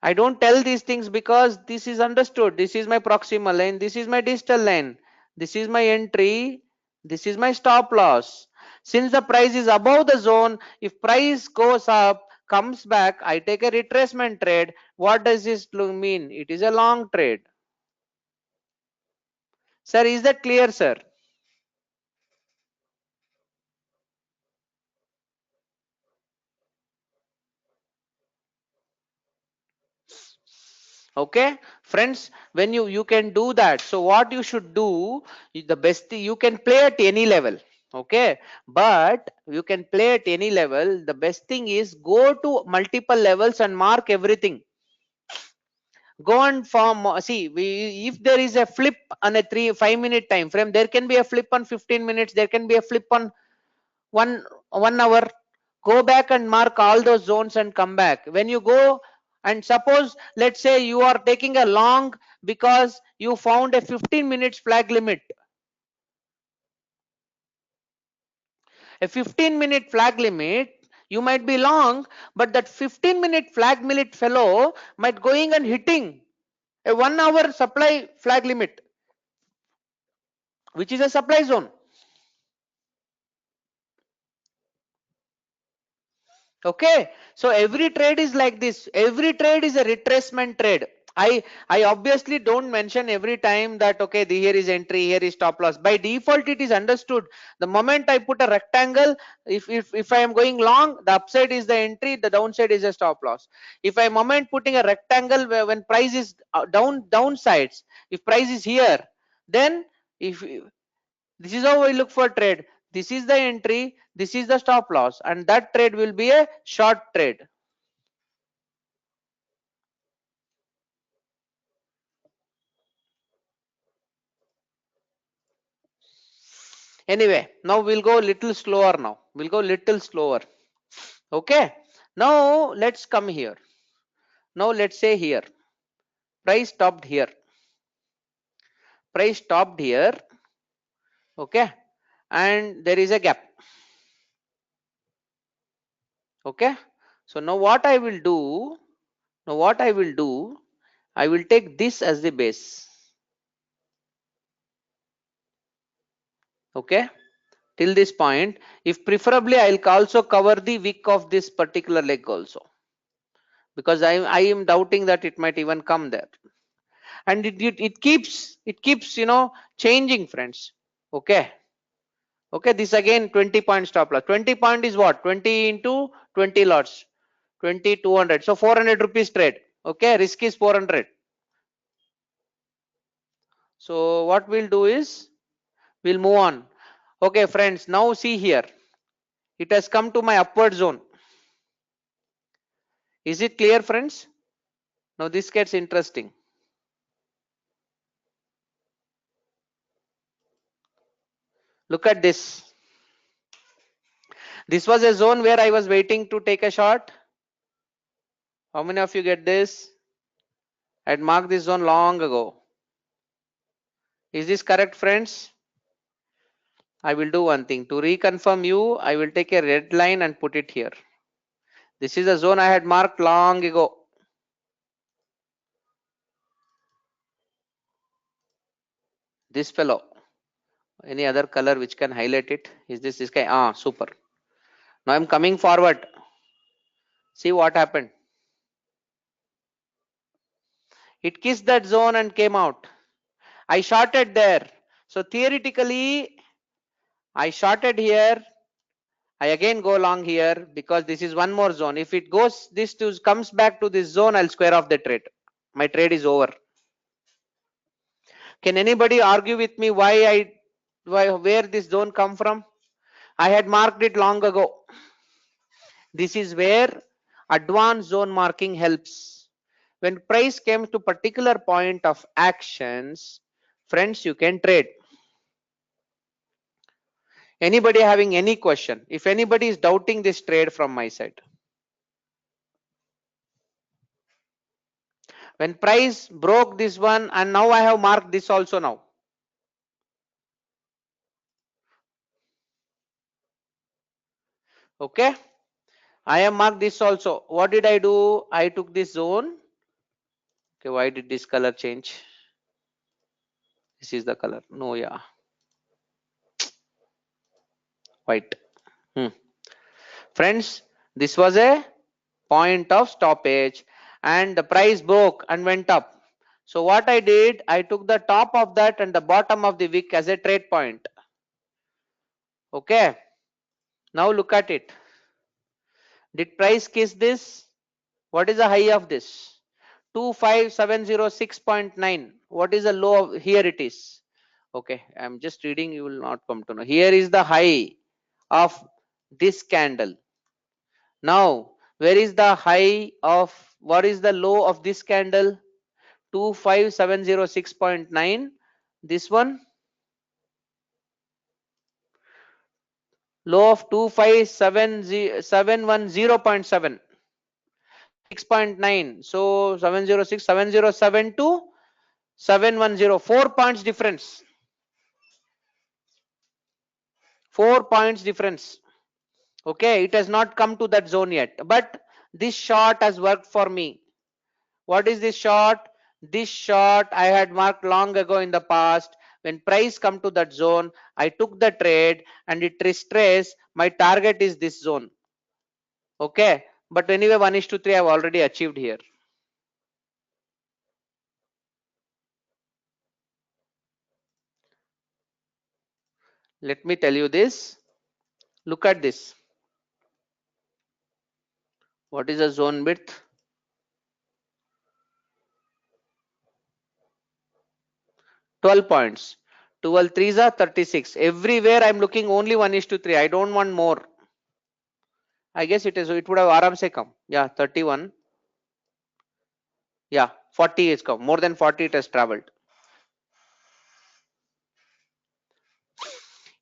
I don't tell these things because this is understood. This is my proximal line. This is my distal line. This is my entry. This is my stop loss. Since the price is above the zone, if price goes up, comes back, I take a retracement trade. What does this mean? It is a long trade. Sir, is that clear, sir? Okay friends, when you can do that. So what you should do, the best thing, you can play at any level. Okay, but you can play at any level. The best thing is go to multiple levels and mark everything. Go and form, see, if there is a flip on a 3-5 minute time frame, there can be a flip on 15 minutes, there can be a flip on one hour. Go back and mark all those zones and come back. When you go and suppose, let's say you are taking a long because you found a 15 minutes flag limit. A 15-minute flag limit, you might be long, but that 15-minute flag limit fellow might going and hitting a 1 hour supply flag limit, which is a supply zone. Okay, so every trade is like this. Every trade is a retracement trade. I obviously don't mention every time that okay, here is entry, here is stop loss. By default it is understood. The moment I put a rectangle, if I am going long, the upside is the entry, the downside is a stop loss. If I moment putting a rectangle when price is downsides, if price is here, then if this is how I look for trade. This is the entry, this is the stop loss, and that trade will be a short trade. Anyway, now we'll go little slower now. We'll go little slower. Okay. Now let's come here. Now let's say here. Price stopped here. Price stopped here. Okay. And there is a gap. Okay. So now what I will do, I will take this as the base. Okay. Till this point, if preferably I'll also cover the wick of this particular leg also, because I am doubting that it might even come there, and it keeps changing, friends. Okay. Okay, this again 20 point stop loss. 20 point is what? 20 into 20 lots, 20 200, so 400 rupees trade. Okay, risk is 400. So what we'll do is we'll move on. Okay friends, now see here, it has come to my upward zone. Is it clear, friends? Now this gets interesting. Look at this. This was a zone where I was waiting to take a shot. How many of you get this? I had marked this zone long ago. Is this correct, friends? I will do one thing. To reconfirm you, I will take a red line and put it here. This is a zone I had marked long ago. This fellow. Any other color which can highlight it? Is this guy? Ah, super. Now I'm coming forward. See what happened. It kissed that zone and came out. I shorted there. So theoretically, I shorted here. I again go along here because this is one more zone. If it goes this to comes back to this zone, I'll square off the trade. My trade is over. Can anybody argue with me why where this zone come from? I had marked it long ago. This is where advanced zone marking helps. When price came to particular point of actions, friends, you can trade. Anybody having any question? If anybody is doubting this trade from my side. When price broke this one, and now I have marked this also now. Okay. I have marked this also. What did I do? I took this zone. Okay, why did this color change? This is the color. No, yeah. White. Hmm. Friends, this was a point of stoppage and the price broke and went up. So what I did, I took the top of that and the bottom of the wick as a trade point. Okay. Now look at it. Did price kiss this? What is the high of this? 25706.9. What is the low of here? It is. Okay, I'm just reading, you will not come to know. Here is the high of this candle. Now, where is the high of what is the low of this candle? 25706.9. This one, low of 25710.7. 6.9. So 706, 707 to 710. 4 points difference. 4 points difference. Okay, it has not come to that zone yet, but this short has worked for me. What is this short? This short I had marked long ago in the past. When price come to that zone, I took the trade and it retraced. My target is this zone. Okay, but anyway, 1:3 I have already achieved here. Let me tell you this. Look at this. What is the zone width? 12 points. 12 threes are 36. Everywhere I'm looking only 1:3. I don't want more. I guess it is. It would have aram se come. Yeah, 31. Yeah, 40 is come. More than 40 it has traveled.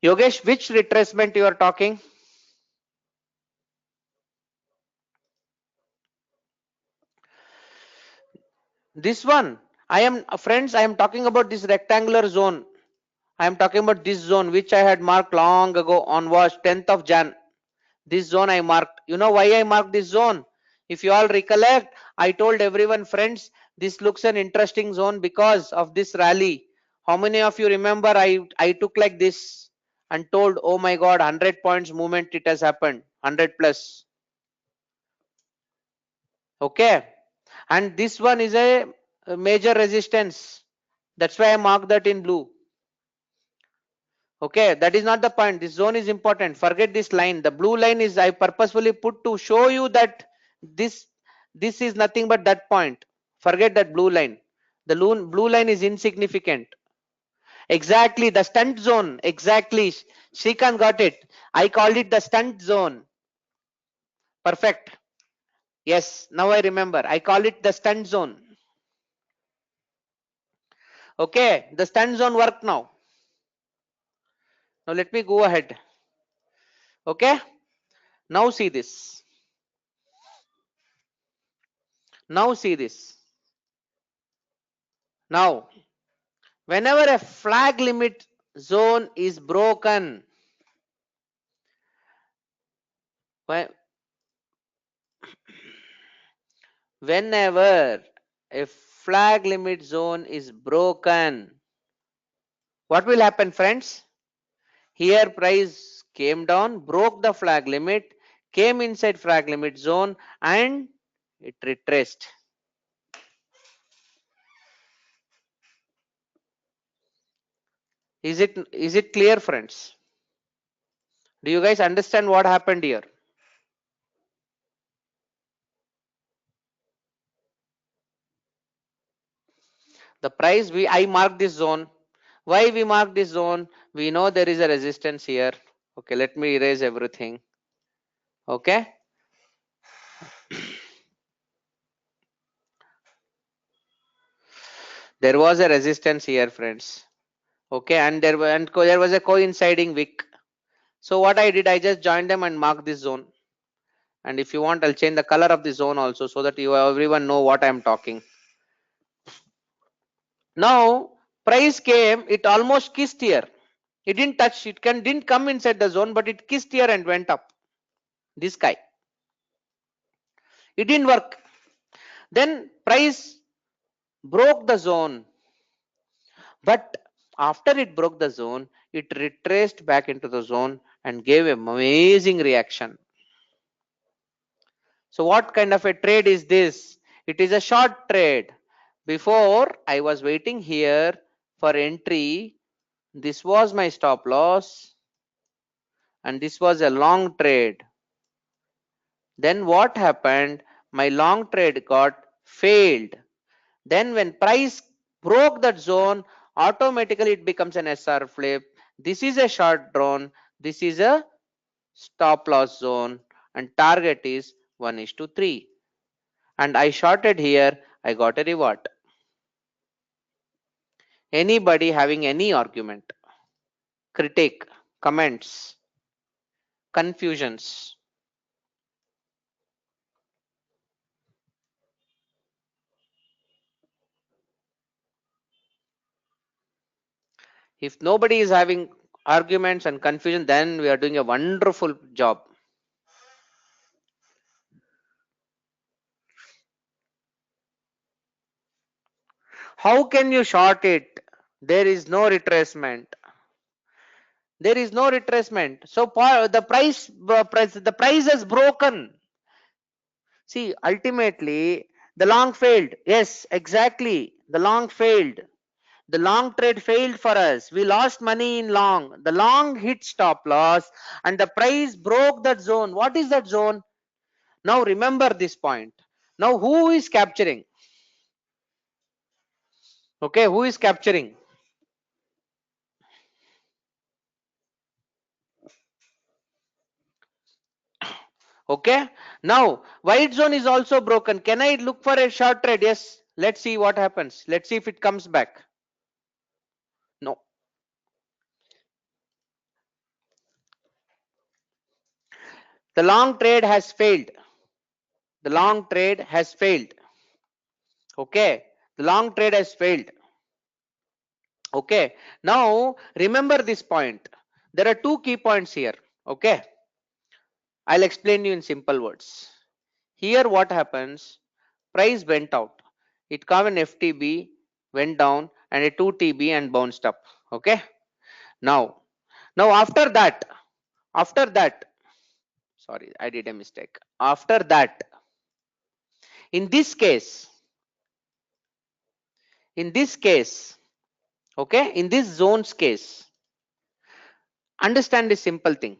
Yogesh, which retracement you are talking? This one. I am friends. I am talking about this rectangular zone. I am talking about this zone which I had marked long ago on was 10th of Jan. This zone I marked. You know why I marked this zone? If you all recollect, I told everyone, friends, this looks an interesting zone because of this rally. How many of you remember I took like this and told, oh my god, 100 points movement it has happened, 100 plus. Okay, and this one is a major resistance. That's why I marked that in blue. Okay, that is not the point. This zone is important. Forget this line. The blue line is I purposefully put to show you that this this is nothing but that point. Forget that blue line. The blue line is insignificant. Exactly, the stunt zone. Exactly. Shrikant got it. I called it the stunt zone. Perfect. Yes, now I remember. I call it the stunt zone. Okay, the stunt zone worked now. Now let me go ahead. Okay, now see this. Now see this. Now, whenever a flag limit zone is broken, whenever a flag limit zone is broken, what will happen, friends? Here price came down, broke the flag limit, came inside flag limit zone and it retraced. Is it clear, friends? Do you guys understand what happened here? The price, I marked this zone. Why we mark this zone? We know there is a resistance here. Okay, let me erase everything. Okay, there was a resistance here, friends. Okay, and there was a coinciding wick. So what I did, I just joined them and marked this zone. And if you want, I'll change the color of the zone also, so that you everyone know what I'm talking. Now price came, it almost kissed here. It didn't touch, didn't come inside the zone, but it kissed here and went up. This guy. It didn't work. Then price broke the zone. But after it broke the zone, it retraced back into the zone and gave an amazing reaction. So what kind of a trade is this? It is a short trade. Before I was waiting here for entry. This was my stop loss and this was a long trade. Then what happened? My long trade got failed. Then when price broke that zone, automatically it becomes an SR flip. This is a short drone. This is a stop loss zone and target is 1:3. And I shorted here. I got a reward. Anybody having any argument, critique, comments, confusions? If nobody is having arguments and confusion, then we are doing a wonderful job. How can you short it? There is no retracement. There is no retracement. So the price has broken. See, ultimately the long failed. Yes, exactly. The long failed. The long trade failed for us. We lost money in long. The long hit stop loss and the price broke that zone. What is that zone? Now remember this point. Now who is capturing? Okay, who is capturing? Okay, now white zone is also broken. Can I look for a short trade? Yes. Let's see what happens. Let's see if it comes back. No. The long trade has failed. The long trade has failed. Okay, the long trade has failed. Okay, now remember this point. There are two key points here. Okay, I'll explain you in simple words. Here what happens, price went out, it came an FTB, went down and a 2TB and bounced up. Okay, now after that, sorry, I did a mistake. After that, in this case, okay, in this zone's case, understand this simple thing.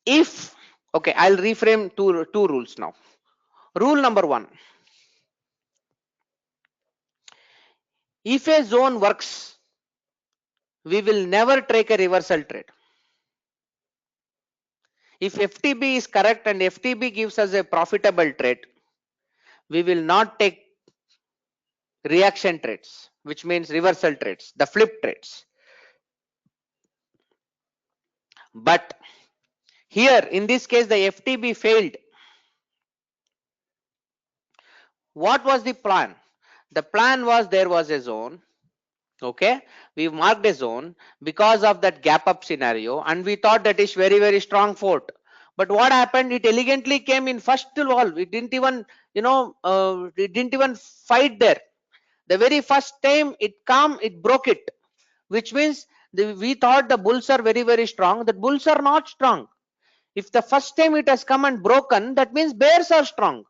If, okay, I'll reframe two rules now. Rule number one, if a zone works, we will never take a reversal trade. If FTB is correct and FTB gives us a profitable trade, we will not take reaction trades, which means reversal trades, the flip trades. But here in this case, the FTB failed. What was the plan? The plan was, there was a zone. Okay, we marked a zone because of that gap up scenario and we thought that is very strong fort. But what happened, it elegantly came in first wall. It didn't even, it didn't even fight there. The very first time it come, it broke it, which means we thought the bulls are very strong. The bulls are not strong. If the first time it has come and broken, that means bears are strong.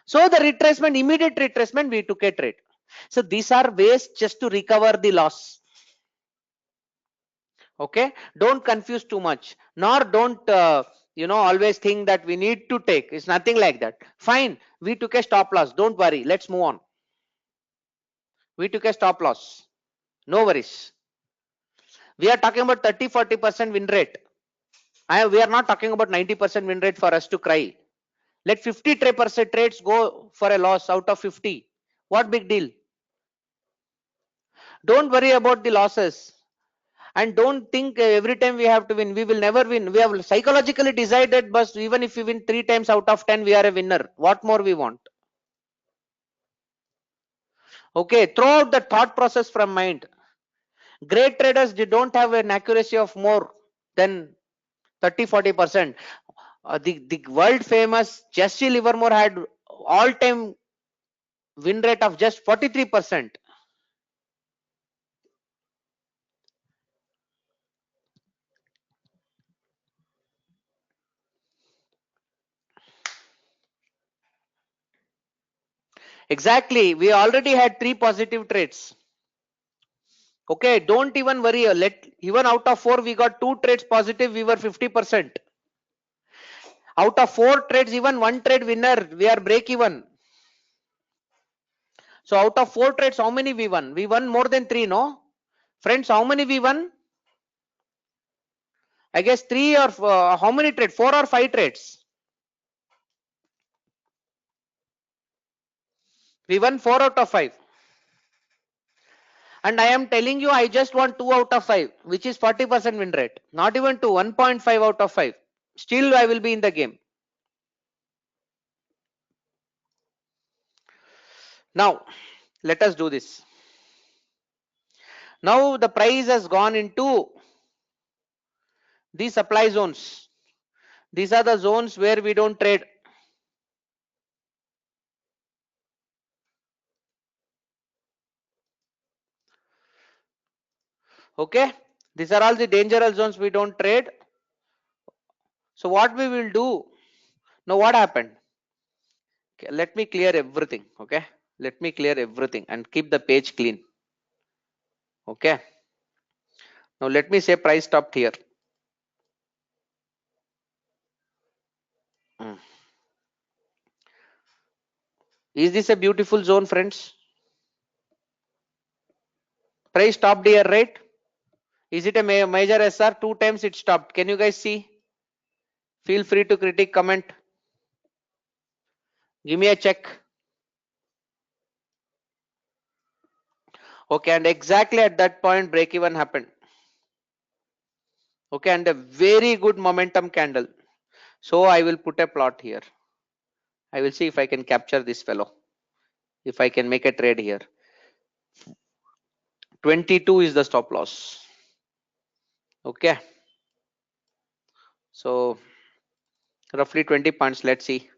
So the retracement, immediate retracement, we took a trade. So these are ways just to recover the loss. Okay, don't confuse too much, nor don't always think that we need to take. It's nothing like that. Fine, we took a stop loss, don't worry, let's move on. We took a stop loss, no worries. We are talking about 30-40% win rate. We are not talking about 90% win rate for us to cry. Let 50% trades go for a loss out of 50. What big deal? Don't worry about the losses. And don't think every time we have to win. We will never win. We have psychologically decided, but even if we win 3 times out of 10, we are a winner. What more we want? Okay, throw out the thought process from mind. Great traders, they don't have an accuracy of more than 30-40%. The world famous Jesse Livermore had all time win rate of just 43%. Exactly, we already had 3 positive trades. Okay, don't even worry. Let even out of 4, we got 2 trades positive. We were 50%. Out of 4 trades, even 1 trade winner, we are break even. So out of 4 trades, how many we won? We won more than 3, no? Friends, how many we won? I guess 3 or how many trades? 4 or 5 trades. We won 4 out of 5. And I am telling you, I just want 2 out of 5, which is 40% win rate. Not even 2, 1.5 out of 5. Still, I will be in the game. Now, let us do this. Now the price has gone into these supply zones. These are the zones where we don't trade. Okay, these are all the dangerous zones we don't trade. So what we will do now, what happened? Okay, let me clear everything. Okay, let me clear everything and keep the page clean. Okay, now let me say price stopped here. Hmm. Is this a beautiful zone, friends? Price stopped here, right? Is it a major SR? 2 times it stopped. Can you guys see? Feel free to critique, comment. Give me a check. Okay, and exactly at that point break even happened. Okay, and a very good momentum candle. So I will put a plot here. I will see if I can capture this fellow, if I can make a trade here. 22 is the stop loss. Okay, so roughly 20 points. Let's see.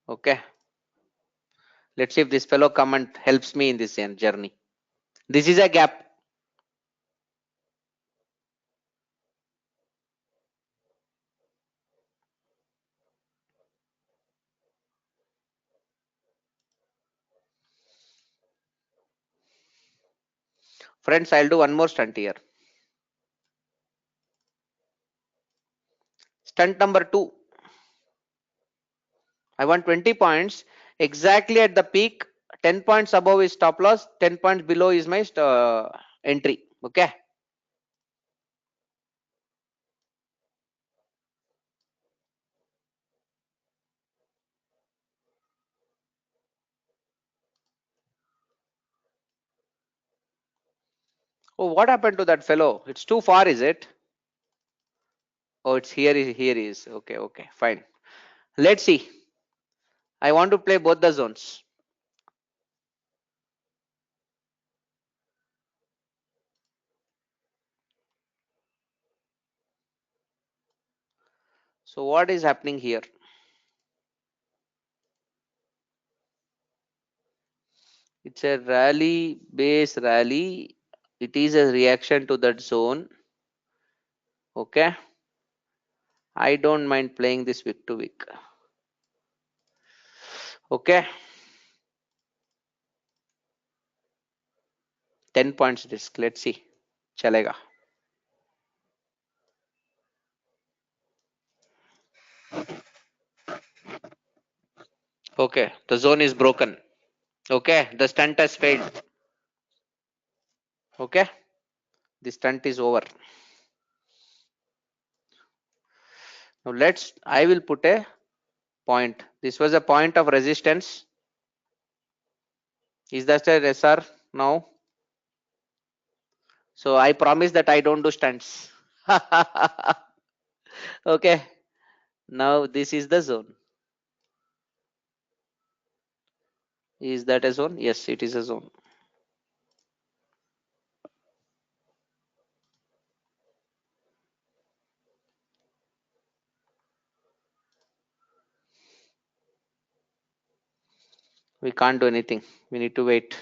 Okay, let's see if this fellow come and helps me in this journey. This is a gap. Friends, I'll do one more stunt here. Stunt number 2. I want 20 points exactly at the peak. 10 points above is stop loss, 10 points below is my entry. Okay, oh, what happened to that fellow? It's too far, is it? Oh, it's here. Here is. Okay, okay, fine. Let's see. I want to play both the zones. So what is happening here? It's a rally base rally. It is a reaction to that zone. Okay, I don't mind playing this week to week. Okay, 10 points risk. Let's see. Chalega. Okay, the zone is broken. Okay, the stunt has failed. Okay, the stunt is over. Now I will put a point. This was a point of resistance. Is that a SR now? So I promise that I don't do stunts. Okay, now this is the zone. Is that a zone? Yes, it is a zone. We can't do anything. We need to wait.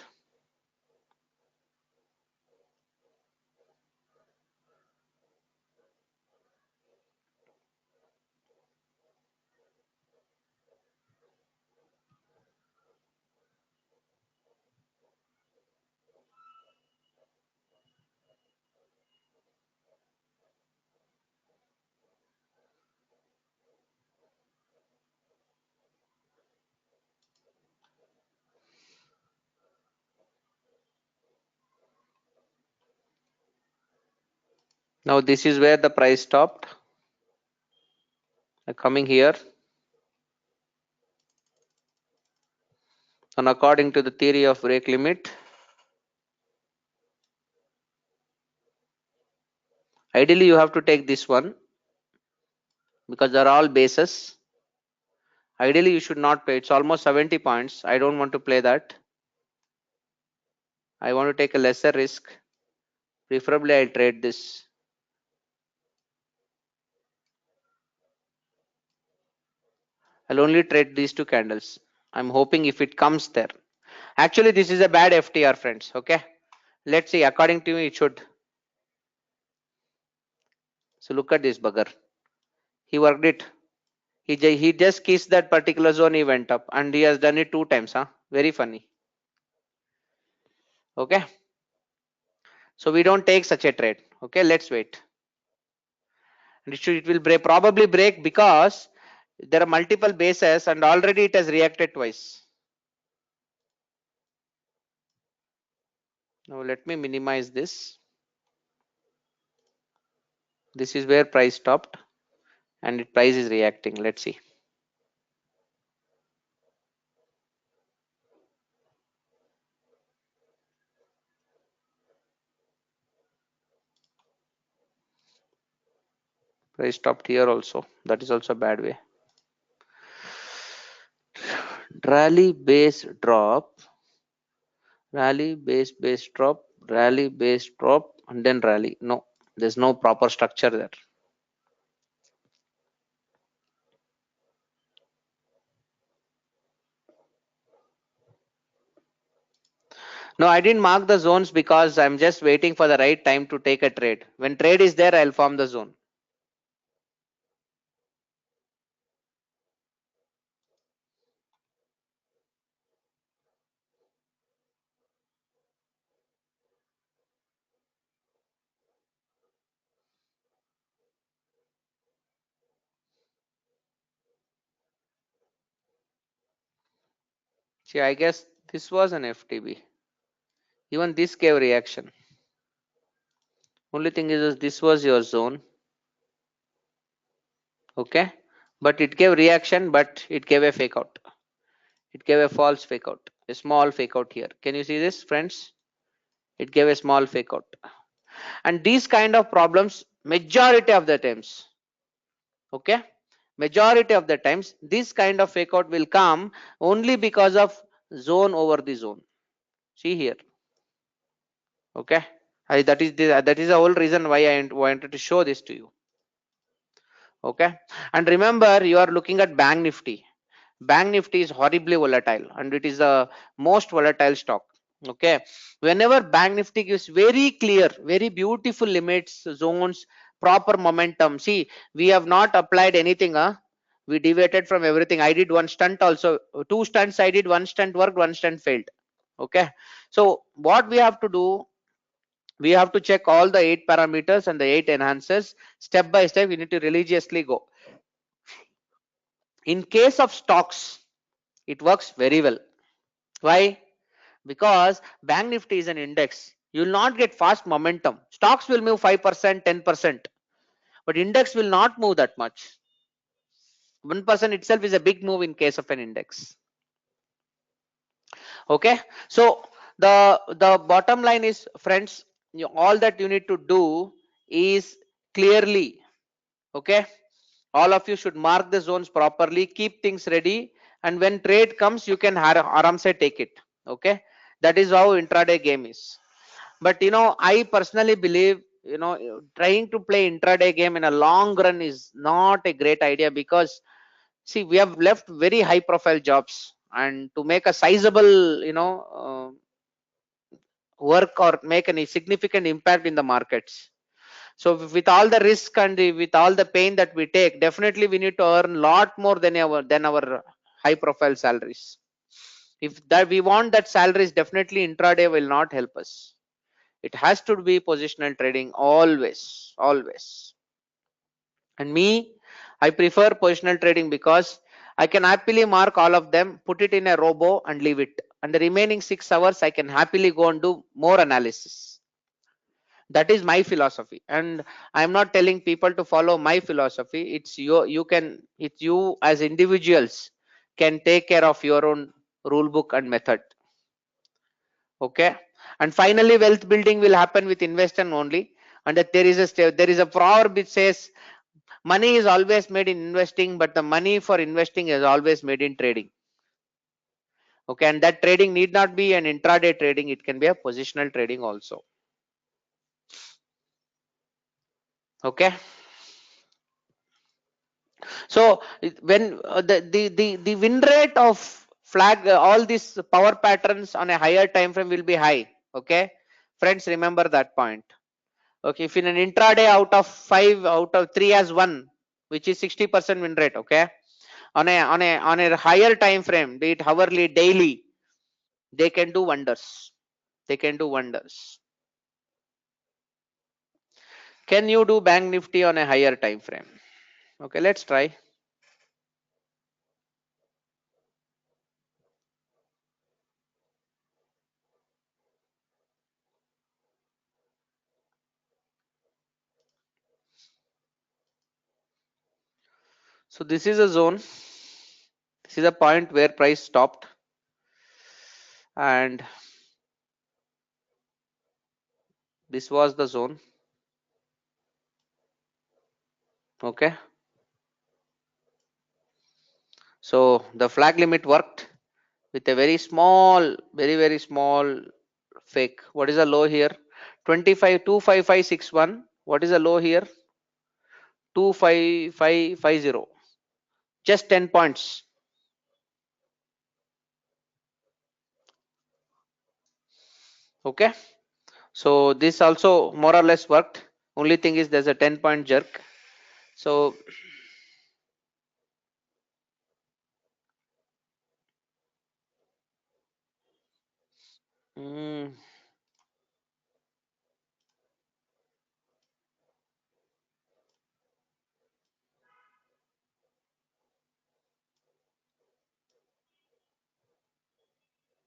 Now this is where the price stopped. Coming here, and according to the theory of break limit, ideally you have to take this one because they're all bases. Ideally you should not play. It's almost 70 points. I don't want to play that. I want to take a lesser risk. Preferably I'll trade this. I'll only trade these two candles. I'm hoping if it comes there. Actually this is a bad FTR, friends. Okay, let's see. According to me it should. So look at this bugger. He worked it. He just kissed that particular zone. He went up and he has done it 2 times. Very funny. Okay, so we don't take such a trade. Okay, let's wait. And it will probably break because there are multiple bases and already it has reacted twice. Now let me minimize this. This is where price stopped and price is reacting. Let's see. Price stopped here also. That is also a bad way. Rally base drop, rally base drop, rally base drop, and then rally. No, there's no proper structure there. No, I didn't mark the zones because I'm just waiting for the right time to take a trade. When trade is there, I'll form the zone. See, I guess this was an FTB. Even this gave reaction. Only thing is this was your zone. Okay. But it gave reaction, but it gave a fake out. It gave a false fake out. A small fake out here. Can you see this, friends? It gave a small fake out. And these kind of problems, majority of the times, okay, majority of the times, this kind of fake out will come only because of zone over the zone. See here. Okay, that is the whole reason why I wanted to show this to you. Okay, and remember you are looking at bank nifty. Bank nifty is horribly volatile and it is the most volatile stock. Okay, whenever bank nifty gives very clear, very beautiful limits, zones, proper momentum. See, we have not applied anything. We deviated from everything. I did one stunt also. Two stunts I did. One stunt worked, one stunt failed. Okay, so what we have to do, we have to check all the 8 parameters and the 8 enhancers step by step. We need to religiously go. In case of stocks, It works very well. Why? Because bank nifty is an index. You will not get fast momentum. Stocks will move 5%, 10%, but index will not move that much. 1% itself is a big move in case of an index. Okay, so the bottom line is, friends, all that you need to do is clearly, okay, all of you should mark the zones properly, keep things ready, and when trade comes you can aram se take it. Okay, that is how intraday game is. But I personally believe, trying to play intraday game in a long run is not a great idea, because see, we have left very high profile jobs, and to make a sizable work or make any significant impact in the markets, so with all the risk and with all the pain that we take, definitely we need to earn a lot more than our high profile salaries. If that we want that salaries, definitely intraday will not help us. It has to be positional trading always, always. And me, I prefer positional trading because I can happily mark all of them, put it in a robo and leave it, and the remaining 6 hours I can happily go and do more analysis. That is my philosophy, and I'm not telling people to follow my philosophy. It's you as individuals can take care of your own rule book and method. Okay, and finally wealth building will happen with investment only. And that there is a proverb which says money is always made in investing, but the money for investing is always made in trading. Okay, and that trading need not be an intraday trading, it can be a positional trading also. Okay, so when the win rate of flag all these power patterns on a higher time frame will be high. Okay, friends, remember that point. Okay, if in an intraday out of 5, out of 3 has 1, which is 60% win rate. Okay, on a higher time frame, be it hourly, daily, they can do wonders. They can do wonders. Can you do bank nifty on a higher time frame? Okay, let's try. So this is a zone. This is a point where price stopped, and this was the zone. Okay, so the flag limit worked with a very small, very small fake. What is the low here? 25,25561. What is the low here? 25550. Just 10 points. Okay, so this also more or less worked. Only thing is there's a 10-point jerk. So mm,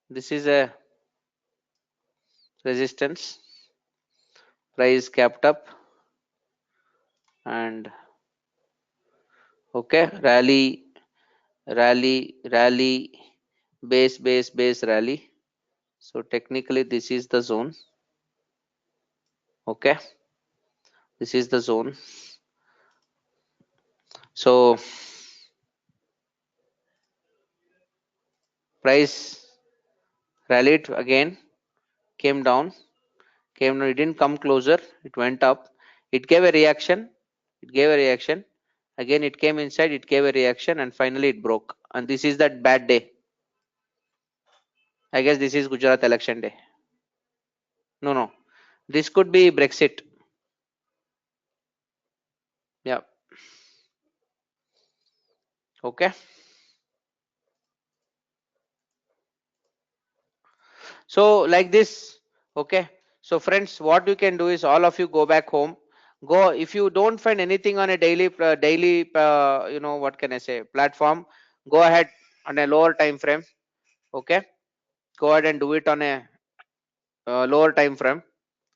this is a resistance. Price capped up, and okay, rally, base rally. So technically this is the zone. Okay, this is the zone. So price rallied again, came down, it didn't come closer, it went up, it gave a reaction, again it came inside, it gave a reaction, and finally it broke. And this is that bad day. I guess this is Gujarat election day. No, this could be Brexit. Yeah. Okay, so like this. Okay, so friends, what you can do is all of you go back home. Go, if you don't find anything on a daily what can I say, platform, go ahead, on a lower time frame. Okay, go ahead and do it on a lower time frame.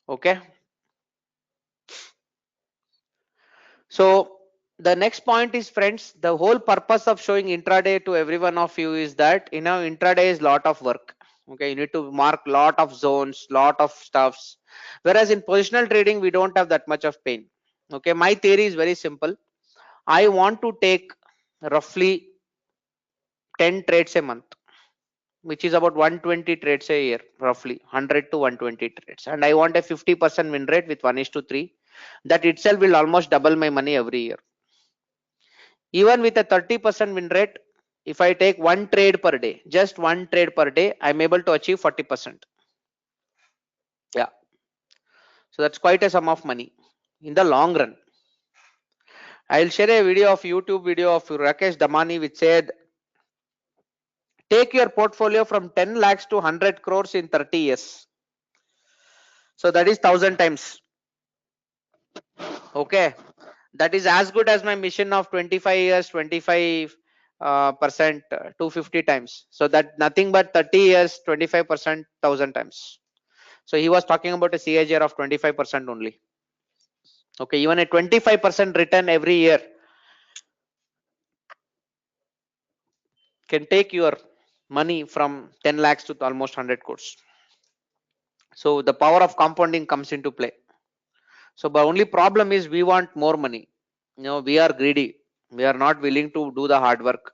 Okay, so the next point is, friends, the whole purpose of showing intraday to every one of you is that, intraday is lot of work. Okay, you need to mark lot of zones, lot of stuffs, whereas in positional trading we don't have that much of pain. Okay, my theory is very simple. I want to take roughly 10 trades a month, which is about 120 trades a year, roughly 100 to 120 trades, and I want a 50% win rate with 1 is to 3. That itself will almost double my money every year. Even with a 30% win rate, if I take one trade per day, just one trade per day, I'm able to achieve 40%. Yeah, so that's quite a sum of money in the long run. I'll share a video of YouTube video of Rakesh Damani which said, take your portfolio from 10 lakhs to 100 crores in 30 years. So that is 1000 times. Okay, that is as good as my mission of 25 years, 25 percent, 250 times. So that nothing but 30 years, 25%, 1000 times. So he was talking about a CAGR of 25% only. Okay, even a 25% return every year can take your money from 10 lakhs to almost 100 crores. So the power of compounding comes into play. So the only problem is we want more money. We are greedy. We are not willing to do the hard work.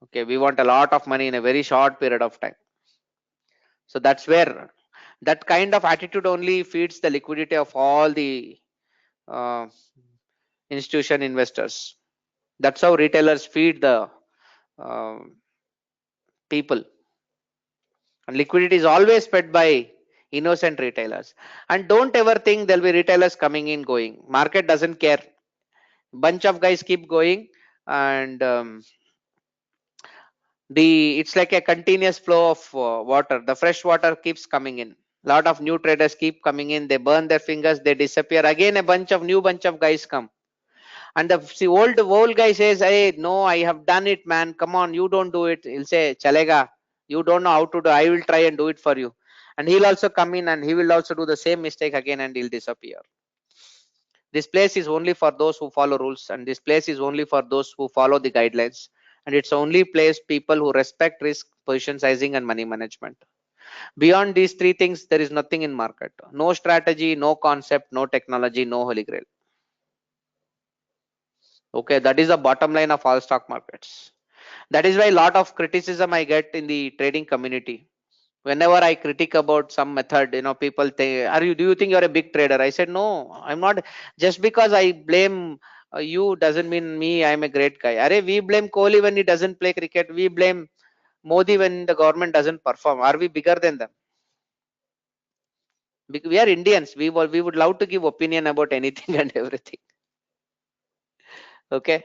Okay, we want a lot of money in a very short period of time. So that's where that kind of attitude only feeds the liquidity of all the uh, institution investors. That's how retailers feed the uh, people. And liquidity is always fed by innocent retailers. And don't ever think there'll be retailers coming in going. Market doesn't care. Bunch of guys keep going, and it's like a continuous flow of water. The fresh water keeps coming in. Lot of new traders keep coming in. They burn their fingers. They disappear. Again, a bunch of guys come. And the old guy says, hey, no, I have done it, man, come on, you don't do it. He'll say, chalega, you don't know how to do, I will try and do it for you. And he'll also come in and he will also do the same mistake again and he'll disappear. This place is only for those who follow rules, and this place is only for those who follow the guidelines, and it's only place people who respect risk, position sizing, and money management. Beyond these three things, there is nothing in market. No strategy, no concept, no technology, no holy grail. Okay, that is the bottom line of all stock markets. That is why a lot of criticism I get in the trading community. Whenever I critique about some method, people think, do you think you're a big trader? I said, no, I'm not. Just because I blame you doesn't mean me, I'm a great guy. We blame Kohli when he doesn't play cricket. We blame Modi when the government doesn't perform. Are we bigger than them? We are Indians. We would love to give opinion about anything and everything. Okay.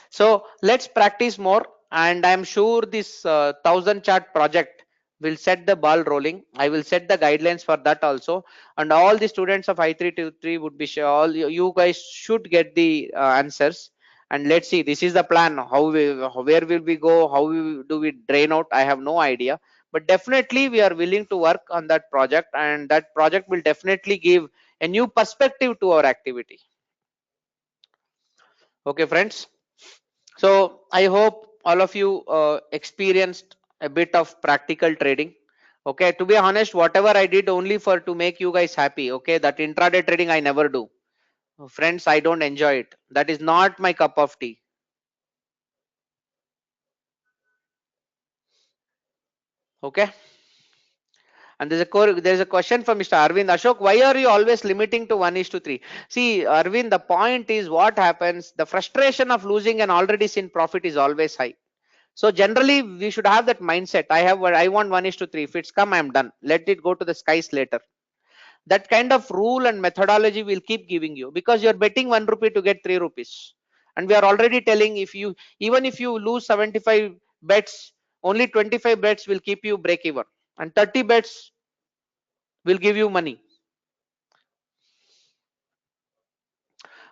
So let's practice more, and I'm sure this 1000 chart project will set the ball rolling. I will set the guidelines for that also, and all the students of I323 would be sure. All you guys should get the answers. And let's see. This is the plan. Where will we go? Do we drain out? I have no idea, but definitely we are willing to work on that project, and that project will definitely give a new perspective to our activity. Okay, friends. So I hope all of you experienced a bit of practical trading. Okay, to be honest, whatever I did only for to make you guys happy. Okay, that intraday trading I never do. Friends, I don't enjoy it. That is not my cup of tea. Okay. And there's a question from Mr. Arvind Ashok. Why are you always limiting to 1 is to 3? See, Arvind, the point is what happens. The frustration of losing an already seen profit is always high. So generally we should have that mindset. I want 1 is to 3. If it's come, I'm done. Let it go to the skies later. That kind of rule and methodology will keep giving you, because you're betting 1 rupee to get 3 rupees. And we are already telling, even if you lose 75 bets, only 25 bets will keep you break even, and 30 bets will give you money.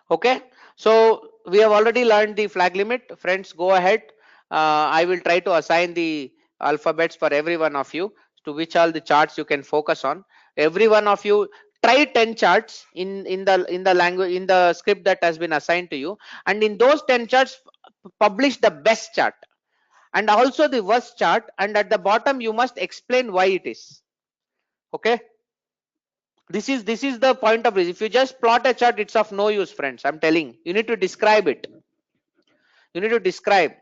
Okay, so we have already learned the flag limit. Friends, go ahead. I will try to assign the alphabets for every one of you, to which all the charts you can focus on. Every one of you try 10 charts in the language, in the script that has been assigned to you, and in those 10 charts publish the best chart and also the worst chart, and at the bottom you must explain why it is. Okay, this is the point of this. If you just plot a chart, it's of no use, friends. I'm telling, you need to describe it. You need to describe,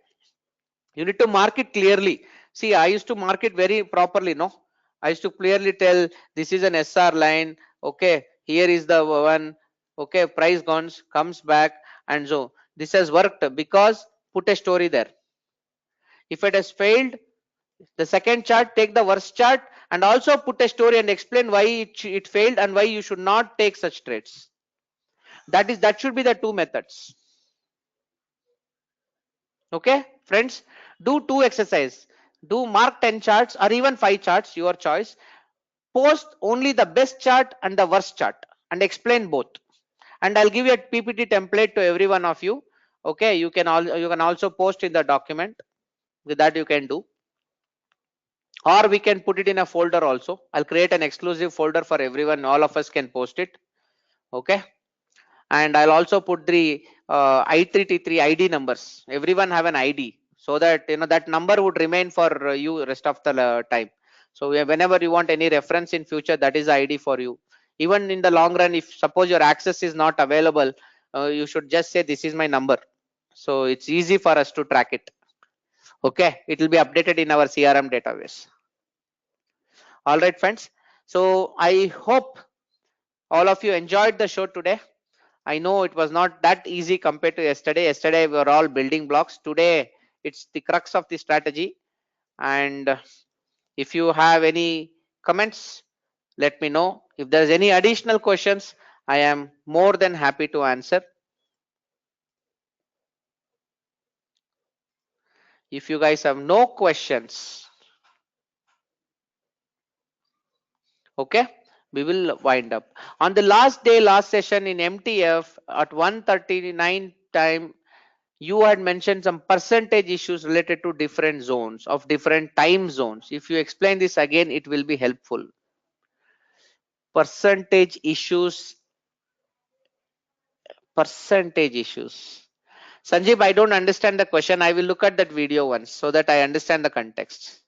you need to mark it clearly. See, I used to mark it very properly, no, I used to clearly tell this is an SR line. Okay, here is the one. Okay, price guns comes back, and so this has worked because put a story there. If it has failed, the second chart, take the worst chart and also put a story and explain why it failed and why you should not take such trades. That should be the two methods. Okay, friends, do two exercise. Do mark 10 charts or even 5 charts, your choice. Post only the best chart and the worst chart and explain both. And I'll give you a PPT template to every one of you. Okay, you can also post in the document. With that you can do, or we can put it in a folder also. I'll create an exclusive folder for everyone, all of us can post it. Okay, and I'll also put the I3T3 ID numbers. Everyone have an ID, so that that number would remain for you rest of the time. So whenever you want any reference in future, that is ID for you. Even in the long run, if suppose your access is not available, you should just say this is my number, so it's easy for us to track it. Okay, it will be updated in our CRM database. All right, friends, so I hope all of you enjoyed the show today. I know it was not that easy compared to yesterday. Yesterday we were all building blocks. Today it's the crux of the strategy. And if you have any comments, let me know. If there's any additional questions, I am more than happy to answer. If you guys have no questions, okay, we will wind up. On the last day, last session in MTF at 1:39 time, you had mentioned some percentage issues related to different zones of different time zones. If you explain this again, it will be helpful. Percentage issues, percentage issues. Sanjeev, I don't understand the question. I will look at that video once so that I understand the context.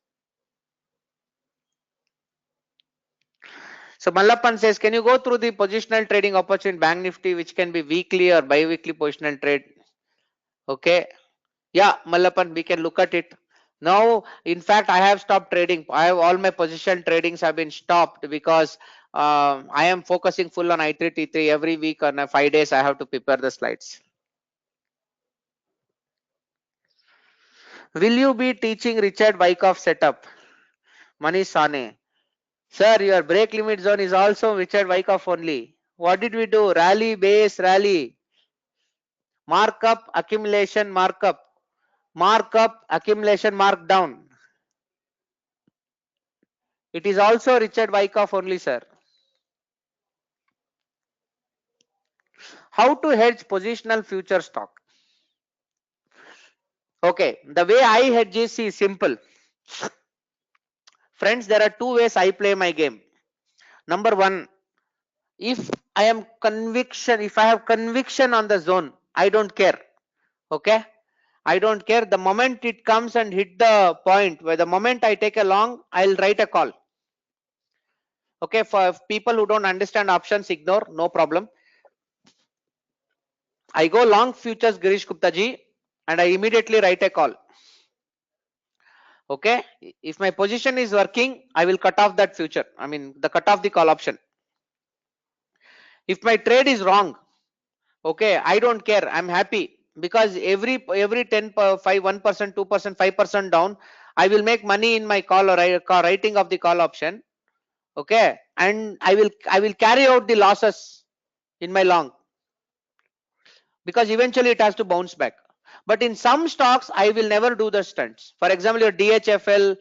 So Mallappan says, can you go through the positional trading opportunity in Bank Nifty, which can be weekly or bi-weekly positional trade? Okay. Yeah, Mallappan, we can look at it. Now, in fact, I have stopped trading. I have all my position tradings have been stopped because I am focusing full on I3T3 every week. On 5 days, I have to prepare the slides. Will you be teaching Richard Wyckoff setup? Manish Sane. Sir, your break limit zone is also Richard Wyckoff only. What did we do? Rally, base, rally. Markup, accumulation, markup. Markup, accumulation, markdown. It is also Richard Wyckoff only, sir. How to hedge positional future stock? Okay, the way I hedge is simple. Friends, there are two ways I play my game. Number one, if I have conviction on the zone, I don't care. Okay, I don't care. The moment it comes and hit the point, where the moment I take a long, I'll write a call. Okay, for people who don't understand options, ignore, no problem. I go long futures, Girish Gupta ji, and I immediately write a call. Okay, if my position is working, I will cut off that future. I mean, the cut off the call option. If my trade is wrong, okay, I don't care. I'm happy because every 10 5 1%, 2%, 5% down, I will make money in my call or writing of the call option. Okay, and I will carry out the losses in my long, because eventually it has to bounce back. But in some stocks, I will never do the stunts. For example, your DHFL,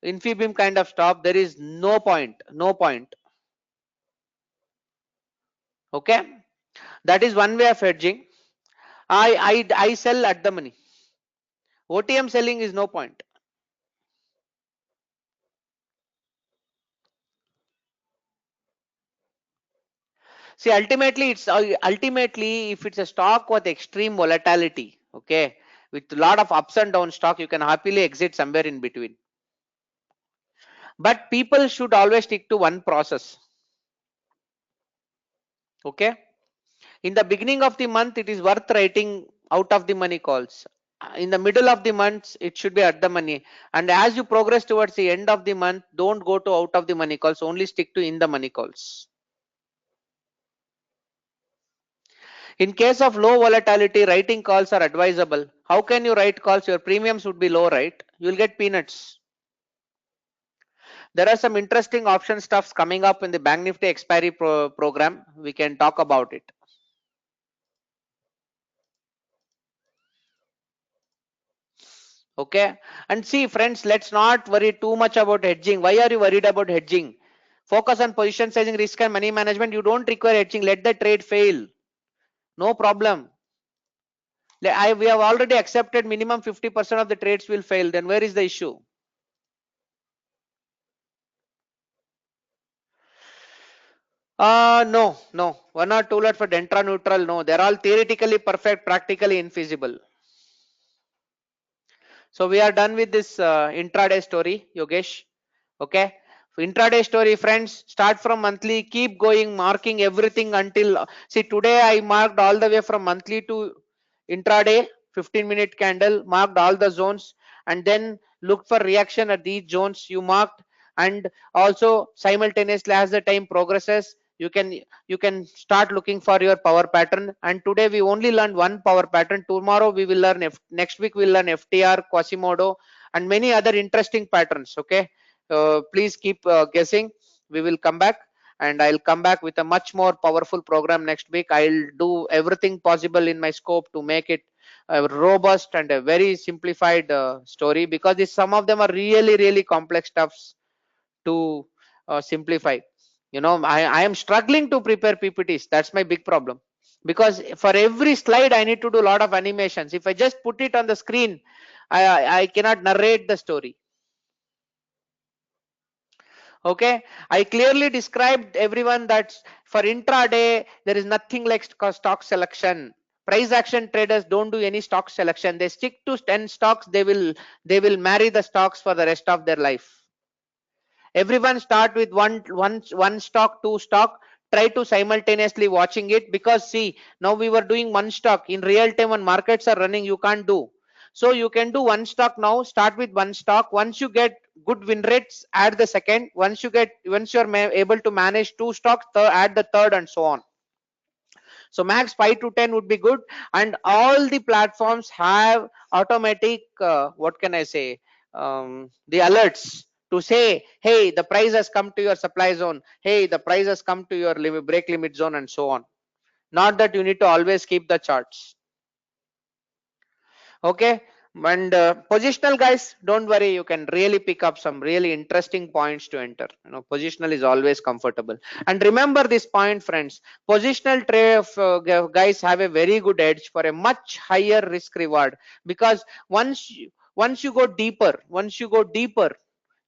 Infibeam kind of stock, there is no point, no point. Okay, that is one way of hedging. I sell at the money. OTM selling is no point. See, ultimately, ultimately if it's a stock with extreme volatility, okay, with a lot of ups and down stock, you can happily exit somewhere in between. But people should always stick to one process. Okay, in the beginning of the month, it is worth writing out of the money calls. In the middle of the month, it should be at the money. And as you progress towards the end of the month, don't go to out of the money calls. Only stick to in the money calls. In case of low volatility, writing calls are advisable. How can you write calls? Your premiums would be low, right? You'll get peanuts. There are some interesting option stuffs coming up in the Bank Nifty expiry program. We can talk about it. Okay. And see, friends, let's not worry too much about hedging. Why are you worried about hedging? Focus on position sizing, risk and money management. You don't require hedging. Let the trade fail. No problem. We have already accepted minimum 50% of the trades will fail. Then where is the issue? No, no. One or two lot for Dentra neutral. No, they're all theoretically perfect, practically infeasible. So we are done with this intraday story, Yogesh. Okay. Intraday story, friends, start from monthly, keep going, marking everything until see today I marked all the way from monthly to intraday, 15-minute candle, marked all the zones, and then look for reaction at these zones you marked, and also simultaneously as the time progresses, you can start looking for your power pattern. And today we only learned one power pattern. Tomorrow we will learn next week we'll learn FTR, Quasimodo, and many other interesting patterns. Okay, please keep guessing. We will come back, and I'll come back with a much more powerful program next week. I'll do everything possible in my scope to make it a robust and a very simplified story, because some of them are really complex stuffs to simplify. I am struggling to prepare PPTs. That's my big problem, because for every slide I need to do a lot of animations. If I just put it on the screen, I cannot narrate the story. Okay, I clearly described everyone that for intraday there is nothing like stock selection. Price action traders don't do any stock selection. They stick to 10 stocks. They will marry the stocks for the rest of their life. Everyone start with one stock, two stock. Try to simultaneously watching it, because see, now we were doing one stock in real time. When markets are running, you can't do. So you can do one stock now. Start with one stock. Once you get good win rates, add the second. Once you're able to manage two stocks, add the third, and so on. So max 5 to 10 would be good. And all the platforms have automatic what can I say, the alerts to say, hey, the price has come to your supply zone, hey, the price has come to your break limit zone, and so on. Not that you need to always keep the charts. Okay. And positional guys, don't worry, you can really pick up some really interesting points to enter. Positional is always comfortable. And remember this point, friends, positional trade guys have a very good edge for a much higher risk reward, because once you go deeper,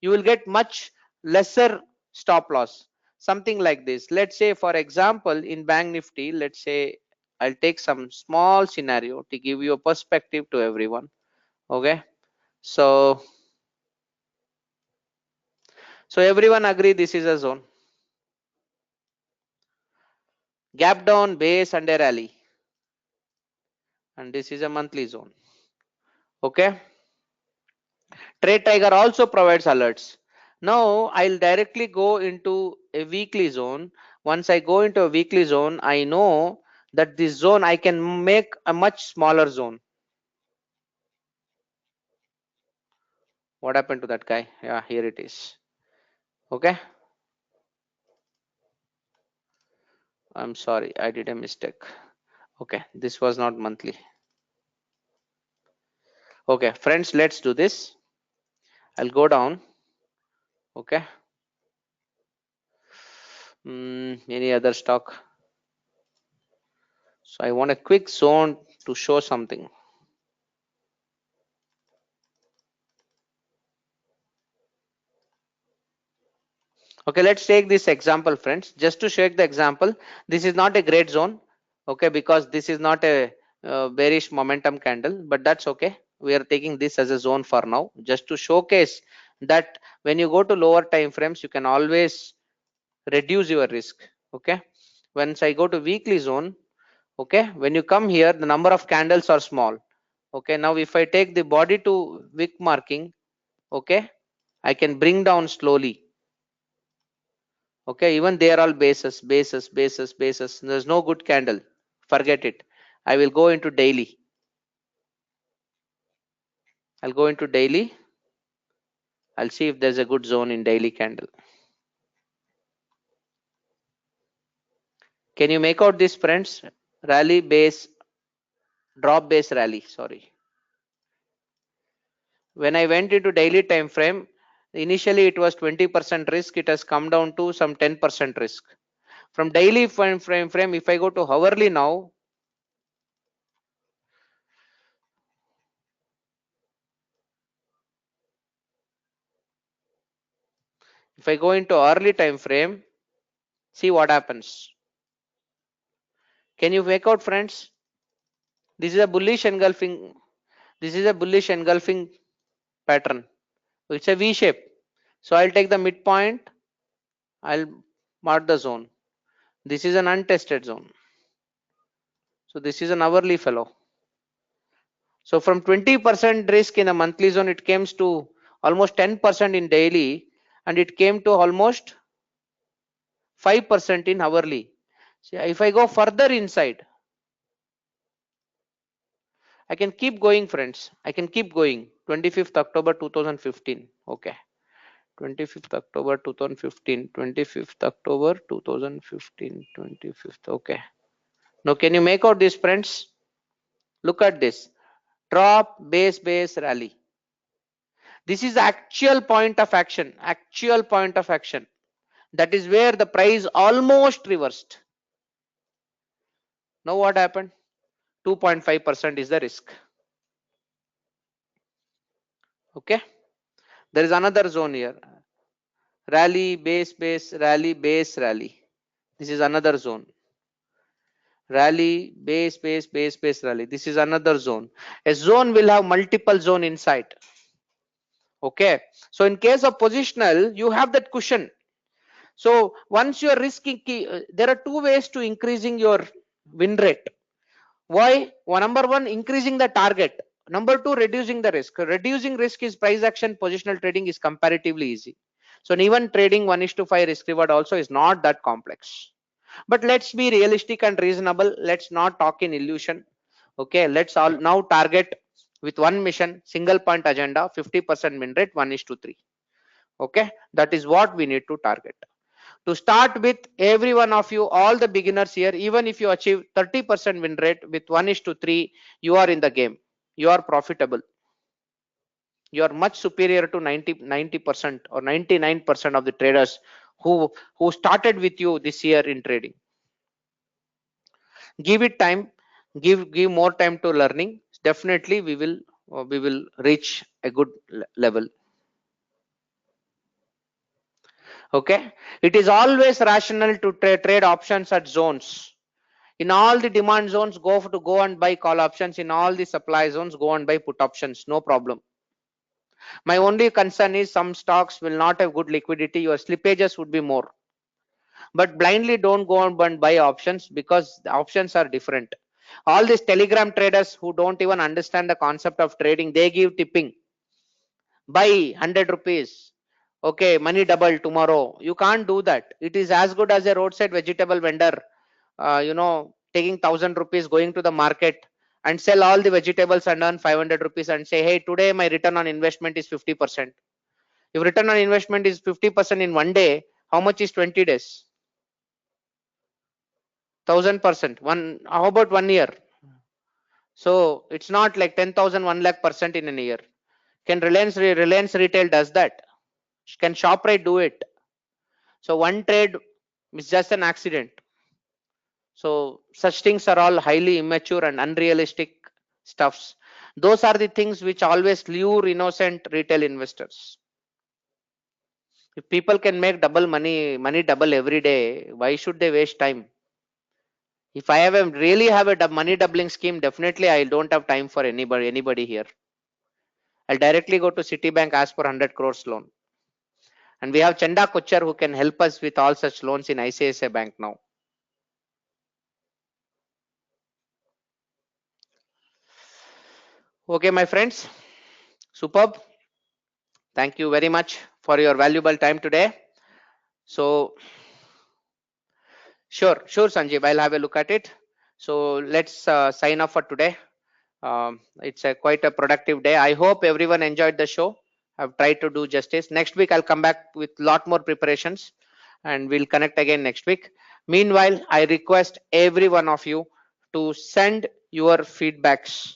you will get much lesser stop loss. Something like this. Let's say, for example, in Bank Nifty, let's say I'll take some small scenario to give you a perspective to everyone. Okay, so everyone agree this is a zone, gap down, base, and a rally, and this is a monthly zone. Okay, trade tiger also provides alerts. Now I'll directly go into a weekly zone. Once I go into a weekly zone, I know that this zone I can make a much smaller zone. What happened to that guy? Yeah, here it is. Okay, I'm sorry, I did a mistake. Okay, this was not monthly. Okay, friends, let's do this. I'll go down. Okay, any other stock? So I want a quick zone to show something. Okay, let's take this example, friends, just to show the example. This is not a great zone, okay, because this is not a bearish momentum candle, but that's okay. We are taking this as a zone for now, just to showcase that when you go to lower time frames, you can always reduce your risk. Okay, once I go to weekly zone, okay, when you come here, the number of candles are small. Okay, now if I take the body to wick marking, okay, I can bring down slowly. Okay, even they are all bases, bases, bases, bases. There's no good candle, forget it. I will go into daily. I'll go into daily. I'll see if there's a good zone in daily candle. Can you make out this, friends? Rally base, drop base rally, sorry. When I went into daily time frame, initially it was 20% risk. It has come down to some 10% risk. From daily frame, if I go to hourly now, if I go into early time frame, see what happens. Can you make out, friends? This is a bullish engulfing. This is a bullish engulfing pattern. It's a V shape. So I'll take the midpoint. I'll mark the zone. This is an untested zone. So this is an hourly fellow. So from 20% risk in a monthly zone, it came to almost 10% in daily, and it came to almost 5% in hourly. So if I go further inside, I can keep going, friends. I can keep going. 25th October 2015. Okay. 25th October 2015. 25th October 2015. 25th. Okay. Now can you make out this, friends? Look at this. Drop, base, base, rally. This is actual point of action. Actual point of action. That is where the price almost reversed. Now what happened? 2.5% is the risk. Okay. There is another zone here. Rally, base, base, rally, base, rally. This is another zone. Rally, base, base, base, base, rally. This is another zone. A zone will have multiple zone inside. Okay. So in case of positional, you have that cushion. So once you are risking, there are two ways to increasing your win rate. Why? Well, number one, increasing the target. Number two, reducing the risk. Reducing risk is price action. Positional trading is comparatively easy. So even trading 1:5 risk reward also is not that complex. But let's be realistic and reasonable. Let's not talk in illusion. Okay, let's all now target with one mission, single point agenda, 50% win rate, 1:3. Okay, that is what we need to target. To start with, every one of you, all the beginners here, even if you achieve 30% win rate with 1:3, you are in the game. You are profitable. You are much superior to 90% or 99% of the traders who started with you this year in trading. Give it time, give more time to learning. Definitely we will reach a good level. Okay, it is always rational to trade options at zones. In all the demand zones, go and buy call options. In all the supply zones, go and buy put options, no problem. My only concern is some stocks will not have good liquidity, your slippages would be more. But blindly don't go and buy options, because the options are different. All these telegram traders who don't even understand the concept of trading, they give tipping. Buy 100 rupees. Okay, money double tomorrow. You can't do that. It is as good as a roadside vegetable vendor, taking 1,000 rupees, going to the market and sell all the vegetables and earn 500 rupees and say, hey, today my return on investment is 50%. If return on investment is 50% in one day, how much is 20 days? 1,000%. How about 1 year? So it's not like 10,000, 1 lakh% in a year. Can Reliance Retail does that? Can ShopRite do it? So one trade is just an accident. So such things are all highly immature and unrealistic stuffs. Those are the things which always lure innocent retail investors. If people can make money double every day, why should they waste time? If I really have a money doubling scheme, definitely I don't have time for anybody here. I'll directly go to Citibank, ask for 100 crores loan. And we have Chanda Kochar who can help us with all such loans in ICICI Bank now. Okay, my friends, superb. Thank you very much for your valuable time today. So, sure, Sanjeev, I'll have a look at it. So let's sign off for today. It's a quite a productive day. I hope everyone enjoyed the show. I've tried to do justice. Next week I'll come back with lot more preparations, and we'll connect again next week. Meanwhile, I request every one of you to send your feedbacks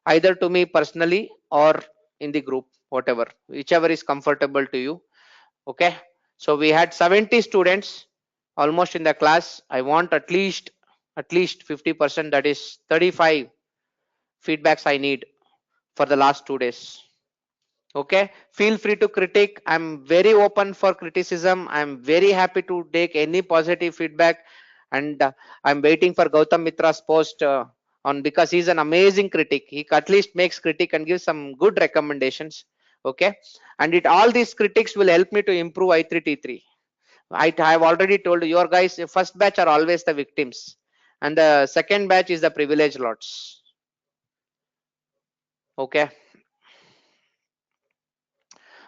either to me personally or in the group, whatever, whichever is comfortable to you. Okay, so we had 70 students almost in the class. I want at least 50%, that is 35 feedbacks I need for the last 2 days. Okay, feel free to critique. I'm very open for criticism. I'm very happy to take any positive feedback. And I'm waiting for Gautam Mitra's post on, because he's an amazing critic. He at least makes critique and gives some good recommendations. Okay, and it all these critics will help me to improve I3T3. I have already told you, your guys, first batch are always the victims, and the second batch is the privileged lots. Okay,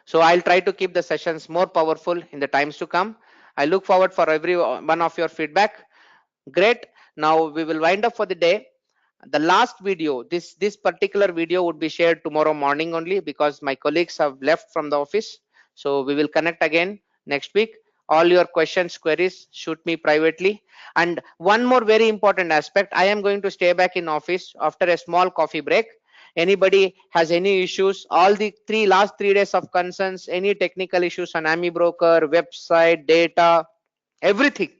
so I'll try to keep the sessions more powerful in the times to come. I look forward for every one of your feedback. Great. Now we will wind up for the day. The last video, this particular video would be shared tomorrow morning only, because my colleagues have left from the office. So we will connect again next week. All your questions, queries, shoot me privately. And one more very important aspect, I am going to stay back in office after a small coffee break. Anybody has any issues, all the last 3 days of concerns, any technical issues on AMI broker, website, data, everything,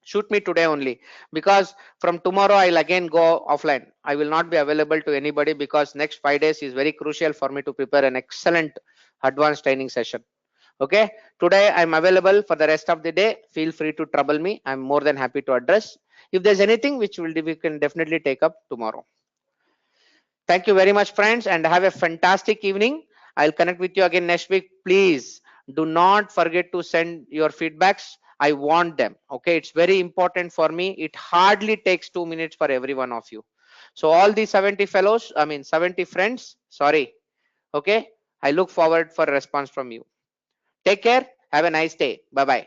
shoot me today only, because from tomorrow I'll again go offline. I will not be available to anybody, because next 5 days is very crucial for me to prepare an excellent advanced training session. Okay, today I'm available for the rest of the day. Feel free to trouble me. I'm more than happy to address. If there's anything which we can definitely take up tomorrow. Thank you very much, friends, and have a fantastic evening. I'll connect with you again next week. Please do not forget to send your feedbacks. I want them. Okay, it's very important for me. It hardly takes 2 minutes for every one of you. So all the 70 fellows, I mean 70 friends, sorry. Okay, I look forward for a response from you. Take care. Have a nice day. Bye bye.